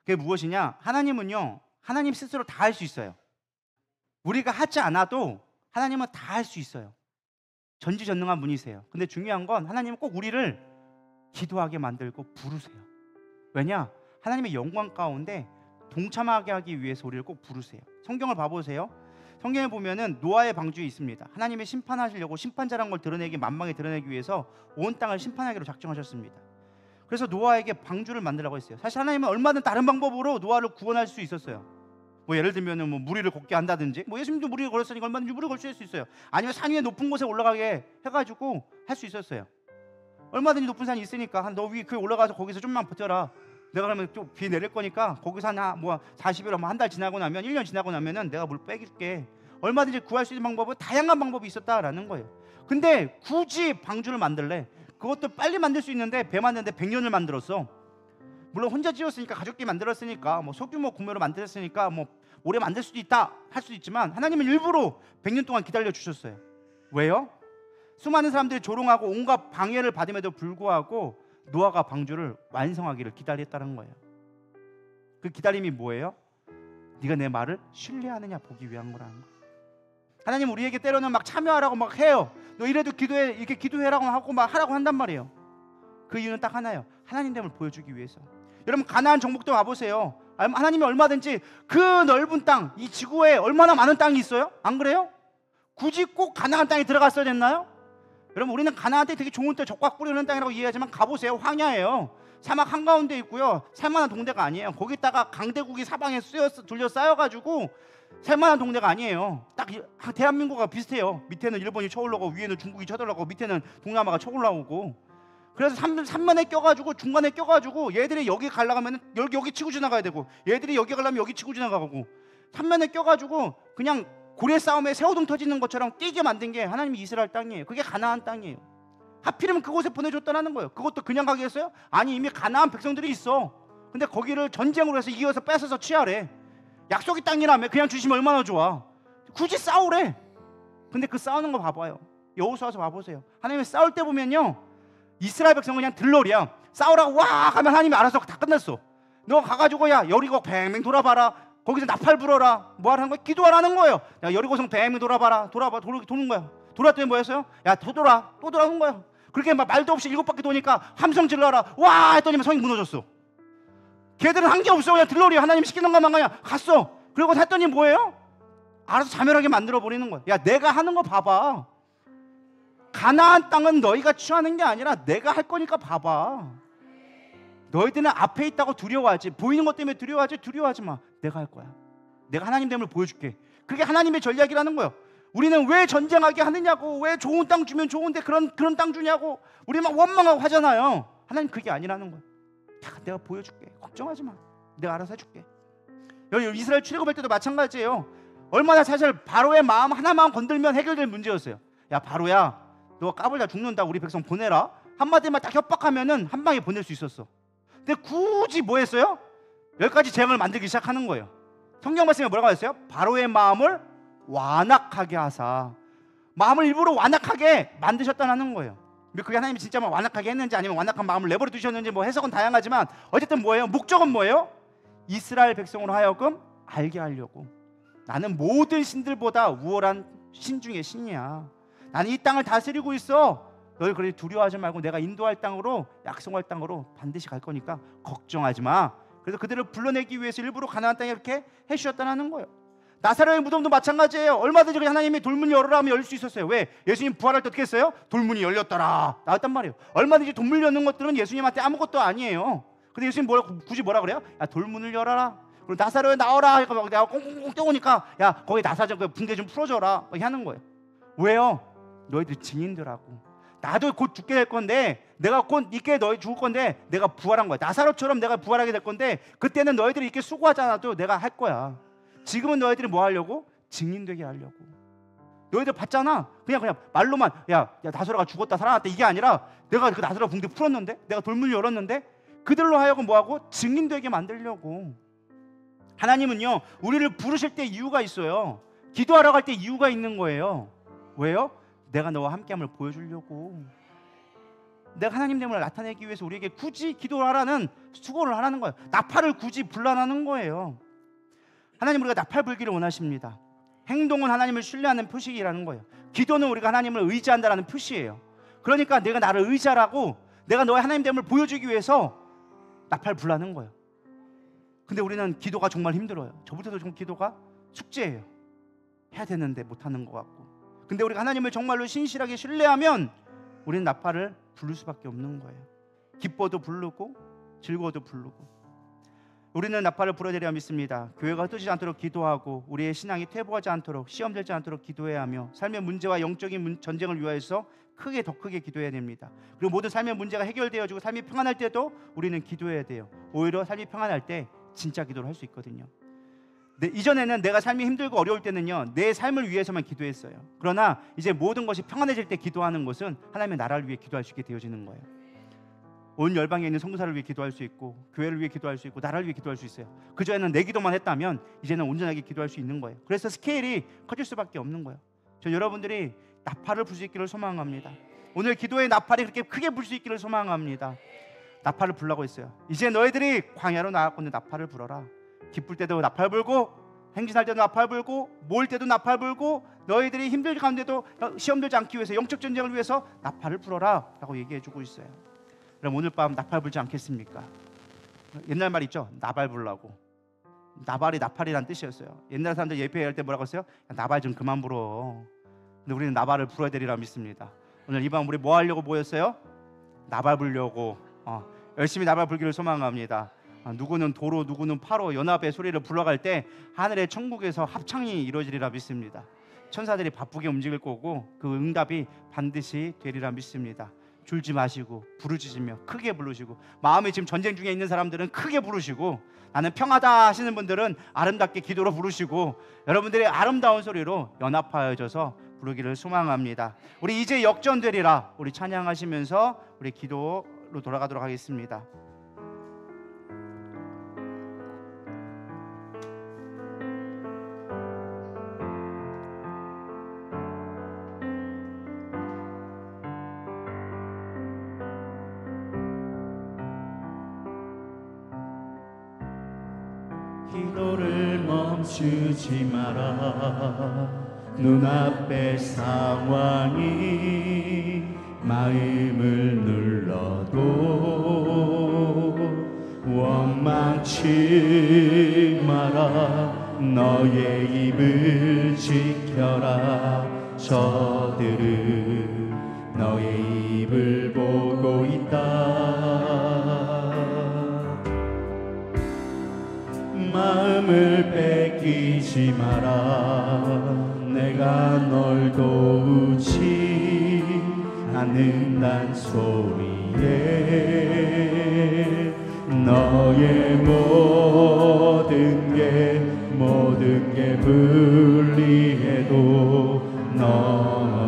그게 무엇이냐? 하나님은요, 하나님 스스로 다 할 수 있어요. 우리가 하지 않아도 하나님은 다 할 수 있어요. 전지전능한 분이세요. 근데 중요한 건 하나님은 꼭 우리를 기도하게 만들고 부르세요. 왜냐? 하나님의 영광 가운데 동참하게 하기 위해서 우리를 꼭 부르세요. 성경을 봐보세요. 성경에 보면은 노아의 방주에 있습니다. 하나님이 심판하시려고 심판자란 걸 드러내기, 만방에 드러내기 위해서 온 땅을 심판하기로 작정하셨습니다. 그래서 노아에게 방주를 만들라고 했어요. 사실 하나님은 얼마든 다른 방법으로 노아를 구원할 수 있었어요. 뭐 예를 들면은 뭐 무리를 걷게 한다든지, 뭐 예수님도 무리를 걸었으니까 얼마든지 무리를 걸 수 있어요. 아니면 산 위에 높은 곳에 올라가게 해가지고 할 수 있었어요. 얼마든지 높은 산이 있으니까 너 위 그 올라가서 거기서 좀만 버텨라. 내가 그러면 좀 비 내릴 거니까 거기서 한 40일, 한 달 지나고 나면 1년 지나고 나면은 내가 물 빼길게. 얼마든지 구할 수 있는 방법은 다양한 방법이 있었다라는 거예요. 근데 굳이 방주를 만들래? 그것도 빨리 만들 수 있는데 배 만드는데 100년을 만들었어. 물론 혼자 지었으니까 가족끼리 만들었으니까 뭐 소규모 구매로 만들었으니까 뭐 오래 만들 수도 있다 할 수도 있지만 하나님은 일부러 100년 동안 기다려 주셨어요. 왜요? 수많은 사람들이 조롱하고 온갖 방해를 받음에도 불구하고 노아가 방주를 완성하기를 기다렸다는 거예요. 그 기다림이 뭐예요? 네가 내 말을 신뢰하느냐 보기 위한 거라는 거예요. 하나님 우리에게 때로는 막 참여하라고 막 해요. 너 이래도 기도해, 이렇게 기도해라고 하고 막 하라고 한단 말이에요. 그 이유는 딱 하나예요. 하나님됨을 보여주기 위해서. 여러분 가나안 정복도 와보세요. 하나님이 얼마든지 그 넓은 땅, 이 지구에 얼마나 많은 땅이 있어요? 안 그래요? 굳이 꼭 가나안 땅에 들어갔어야 됐나요? 여러분 우리는 가나안 땅이 되게 좋은 땅, 적과 꿀이 흐르는 땅이라고 이해하지만 가보세요. 황야예요. 사막 한가운데 있고요. 살만한 동네가 아니에요. 거기다가 강대국이 사방에 둘러싸여가지고 살만한 동네가 아니에요. 딱 대한민국과 비슷해요. 밑에는 일본이 쳐올라오고 위에는 중국이 쳐들어오고 밑에는 동남아가 쳐올라오고. 그래서 삼면에 껴가지고 중간에 껴가지고 얘들이 여기 가려면 여기 치고 지나가야 되고 얘들이 여기 가려면 여기 치고 지나가고 삼면에 껴가지고 그냥 고래 싸움에 새우등 터지는 것처럼 뛰게 만든 게 하나님이 이스라엘 땅이에요. 그게 가나안 땅이에요. 하필이면 그곳에 보내줬다는 거예요. 그것도 그냥 가겠어요? 아니 이미 가나안 백성들이 있어. 근데 거기를 전쟁으로 해서 이어서 뺏어서 취하래. 약속의 땅이라며 그냥 주시면 얼마나 좋아. 굳이 싸우래. 근데 그 싸우는 거 봐봐요. 여호수아서 봐보세요. 하나님이 싸울 때 보면요 이스라엘 백성은 그냥 들러리야. 싸우라고 와 하면 하나님이 알아서 다 끝났어. 너 가가지고 야 여리고 뱅뱅 돌아봐라. 거기서 나팔 불어라. 뭐 하라는 거야? 기도하라는 거예요. 야 여리고성 뱅뱅 돌아봐라. 도는 거야. 돌았더니 뭐였어요? 야 또 돌아오는 거야. 그렇게 막 말도 없이 7바퀴 도니까 함성 질러라. 와 했더니 성이 무너졌어. 걔들은 한 게 없어. 그냥 들러리야. 하나님 시키는 것만 그냥 갔어. 그리고 했더니 뭐예요? 알아서 자멸하게 만들어 버리는 거야. 야 내가 하는 거 봐봐. 가나안 땅은 너희가 취하는 게 아니라 내가 할 거니까 봐봐. 너희들은 앞에 있다고 두려워하지. 보이는 것 때문에 두려워하지 마. 내가 할 거야. 내가 하나님됨을 보여줄게. 그게 하나님의 전략이라는 거예요. 우리는 왜 전쟁하게 하느냐고, 왜 좋은 땅 주면 좋은데 그런 땅 주냐고 우리 막 원망하고 하잖아요. 하나님 그게 아니라는 거예요. 야, 내가 보여줄게. 걱정하지 마. 내가 알아서 해줄게. 여기 이스라엘 출애굽할 때도 마찬가지예요. 얼마나 사실 바로의 마음 하나만 건들면 해결될 문제였어요. 야 바로야, 너 까불다 죽는다, 우리 백성 보내라. 한마디만 딱 협박하면은 한 방에 보낼 수 있었어. 근데 굳이 뭐 했어요? 10가지 재앙을 만들기 시작하는 거예요. 성경 말씀에 뭐라고 했어요? 바로의 마음을 완악하게 하사, 마음을 일부러 완악하게 만드셨다는 거예요. 그게 하나님이 진짜 완악하게 했는지 아니면 완악한 마음을 내버려 두셨는지 뭐 해석은 다양하지만 어쨌든 뭐예요? 목적은 뭐예요? 이스라엘 백성으로 하여금 알게 하려고, 나는 모든 신들보다 우월한 신 중에 신이야. 나는 이 땅을 다스리고 있어. 너희 그렇게 두려워하지 말고 내가 인도할 땅으로, 약속할 땅으로 반드시 갈 거니까 걱정하지 마. 그래서 그들을 불러내기 위해서 일부러 가나안 땅에 이렇게 해주셨다는 거예요. 나사로의 무덤도 마찬가지예요. 얼마든지 하나님이 돌문을 열어라 하면 열 수 있었어요. 왜? 예수님 부활할 때 어떻게 했어요? 돌문이 열렸더라 나왔단 말이에요. 얼마든지 돌문 여는 것들은 예수님한테 아무것도 아니에요. 근데 예수님 굳이 뭐라 그래요? 야, 돌문을 열어라. 그리고 나사로에 나오라. 내가 꽁꽁꽁 뛰어오니까 야, 거기 나사 좀 붕대 좀 풀어줘라 이렇게 하는 거예요. 왜요? 너희들 증인들하고, 나도 곧 죽게 될 건데, 내가 곧 있게 너희 죽을 건데 내가 부활한 거야. 나사로처럼 내가 부활하게 될 건데, 그때는 너희들이 이렇게 수고하지 않아도 내가 할 거야. 지금은 너희들이 뭐 하려고? 증인되게 하려고. 너희들 봤잖아. 그냥 말로만 야 나사로가 죽었다 살아났다 이게 아니라, 내가 그 나사로 붕대 풀었는데, 내가 돌문을 열었는데, 그들로 하여금 뭐하고? 증인되게 만들려고. 하나님은요, 우리를 부르실 때 이유가 있어요. 기도하러 갈 때 이유가 있는 거예요. 왜요? 내가 너와 함께함을 보여주려고. 내가 하나님됨을 나타내기 위해서 우리에게 굳이 기도를 하라는, 수고를 하라는 거예요. 나팔을 굳이 불라라는 거예요. 하나님, 우리가 나팔 불기를 원하십니다. 행동은 하나님을 신뢰하는 표식이라는 거예요. 기도는 우리가 하나님을 의지한다는 표시예요. 그러니까 내가 나를 의지하라고, 내가 너의 하나님됨을 보여주기 위해서 나팔 불라는 거예요. 근데 우리는 기도가 정말 힘들어요. 저부터도 좀 기도가 숙제예요. 해야 되는데 못하는 것 같고. 근데 우리가 하나님을 정말로 신실하게 신뢰하면 우리는 나팔을 부를 수밖에 없는 거예요. 기뻐도 부르고 즐거워도 부르고. 우리는 나팔을 불어드려야 믿습니다. 교회가 흩어지지 않도록 기도하고, 우리의 신앙이 퇴보하지 않도록, 시험되지 않도록 기도해야 하며, 삶의 문제와 영적인 전쟁을 위하여서 더 크게 기도해야 됩니다. 그리고 모든 삶의 문제가 해결되어지고 삶이 평안할 때도 우리는 기도해야 돼요. 오히려 삶이 평안할 때 진짜 기도를 할 수 있거든요. 이전에는 내가 삶이 힘들고 어려울 때는요, 내 삶을 위해서만 기도했어요. 그러나 이제 모든 것이 평안해질 때 기도하는 것은 하나님의 나라를 위해 기도할 수 있게 되어지는 거예요. 온 열방에 있는 선교사를 위해 기도할 수 있고, 교회를 위해 기도할 수 있고, 나라를 위해 기도할 수 있어요. 그전에는 내 기도만 했다면 이제는 온전하게 기도할 수 있는 거예요. 그래서 스케일이 커질 수밖에 없는 거예요. 저 여러분들이 나팔을 불 수 있기를 소망합니다. 오늘 기도의 나팔이 그렇게 크게 불 수 있기를 소망합니다. 나팔을 불라고 했어요. 이제 너희들이 광야로 나아가고 나팔을 불어라. 기쁠 때도 나팔 불고, 행진할 때도 나팔 불고, 모일 때도 나팔 불고, 너희들이 힘들 가운데도 시험 들지 않기 위해서, 영적 전쟁을 위해서 나팔을 불어라 라고 얘기해주고 있어요. 그럼 오늘 밤 나팔 불지 않겠습니까? 옛날 말 있죠? 나발 불라고. 나발이 나팔이란 뜻이었어요. 옛날 사람들 예배할 때 뭐라고 했어요? 나발 좀 그만 불어. 근데 우리는 나발을 불어야 되리라 믿습니다. 오늘 이 밤 우리 뭐 하려고 모였어요? 나발 불려고 열심히 나발 불기를 소망합니다. 누구는 도로, 누구는 파로, 연합의 소리를 불러갈 때 하늘의 천국에서 합창이 이루어지리라 믿습니다. 천사들이 바쁘게 움직일 거고, 그 응답이 반드시 되리라 믿습니다. 줄지 마시고 부르짖으며 크게 부르시고, 마음이 지금 전쟁 중에 있는 사람들은 크게 부르시고, 나는 평하다 하시는 분들은 아름답게 기도로 부르시고, 여러분들의 아름다운 소리로 연합하여져서 부르기를 소망합니다. 우리 이제 역전되리라 우리 찬양하시면서 우리 기도로 돌아가도록 하겠습니다. 기도를 멈추지 마라. 눈앞의 상황이 마음을 눌러도 원망치 마라. 너의 입을 지켜라. 저들은 너의 입을 보고 있다. 마음을 뺏기지 마라. 내가 널 도우지 않는단 소리에 너의 모든 게 불리해도 너는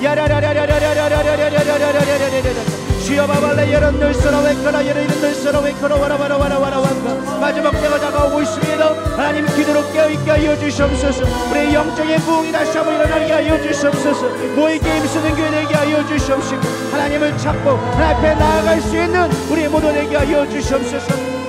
주여 바발레 여런 늘서로 웨커라 여런 늘서로 웨커라 와라와라와라와라와라 마지막 때가 다가오고 있습니다. 하나님 기도로 깨어있게 하여 주시옵소서. 우리의 영적인 부흥이 다시 한번 일어나게 하여 주시옵소서. 모이게 힘쓰는 교회 되게 하여 주시옵시고 하나님을 찾고 하나님 앞에 나아갈 수 있는 우리 모두 되게 하여 주시옵소서.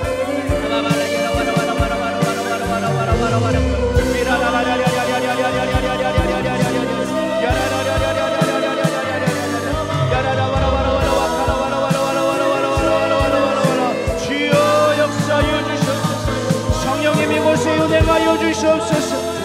주여 역사하여 주시옵소서. 성령님 이곳에 운행하여 주시옵소서.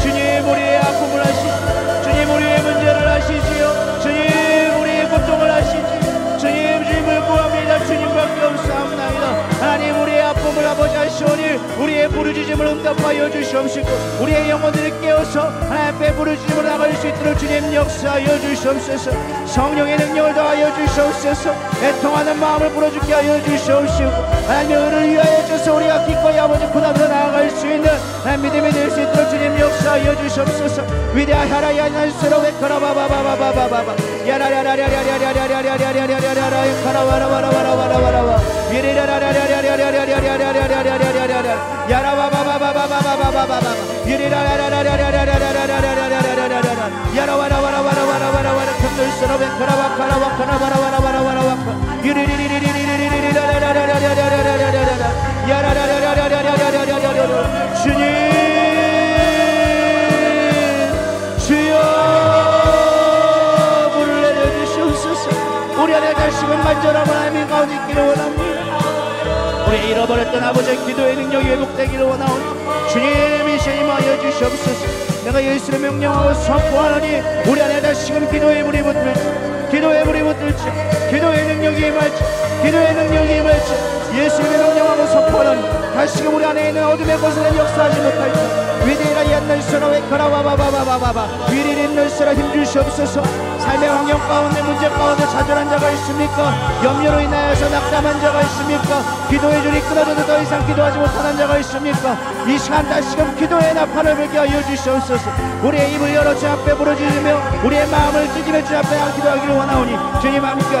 주님 우리의 아픔을 아시지, 주님 우리의 문제를 아시지요. 주님 우리의 고통을 아시지. 주님을 구합니다. 주님밖에 없사옵나이다. 하나님 우리의 아픔을 아버지 아시오니 우리의 부르짖음을 응답하여 주시옵시고 우리의 영혼들을 깨워서 하나님 앞에 부르짖음을 나갈 수 있도록 주님 역사하여 주시옵소서. 성령의 능력을 더하여 주시옵소서. 애통하는 마음을 불어주게 하여 주시옵시고 하나님 너를 위하여 주셔서 우리가 기꺼이 아버지 그 앞으로 나아갈 수 있는 하나님 믿음이 될 수 있도록 주님 역사하여 주시옵소서. 위대하라 야나스로 웨카라바바바바바바바 야라라라라라라라라라라라라라라 카라바라바라바라바라바라 위리라라라라라라라라라라라라라 야라바바바바바바바바바바 위리라라라라라라라라라라라라라 야라바라바라바라바라바라 컨들스로 웨카라바카라바카라바라바라바라바라 위리리리리리리리리라라라라라라라라라라 야라라라라라라라라라라 주님 주여 불을 내려주시옵소서. 우리 안에 다시금 만져라 하나님의 가운데 있기를 원합니다. 우리 잃어버렸던 아버지의 기도의 능력이 회복되기를 원하오니 주님이 신임하여 주시옵소서. 내가 예수를 명령하고 선포하노니 우리 안에 다시금 기도의 불이 붙을지, 기도의 불이 붙을지, 기도의 능력이 임할지, 기도의 능력이 임할지 예수를 명령하고 선포하노니 다시금 우리 안에 있는 어둠의 것을 역사하지 못할지 위대라 얀날서라 웨카라바바바바바바 위리린날서라 힘주시옵소서. 삶의 환경 가운데 문제 가운데 좌절한 자가 있습니까? 염려로 인하여서 낙담한 자가 있습니까? 기도의 줄이 끊어져도 더 이상 기도하지 못하는 자가 있습니까? 이 시간 다시금 기도의 나팔을 불게 하여 주시옵소서. 우리의 입을 열어 주 앞에 부르짖으며 우리의 마음을 찢으며 주 앞에 기도하기를 원하오니 주님 함께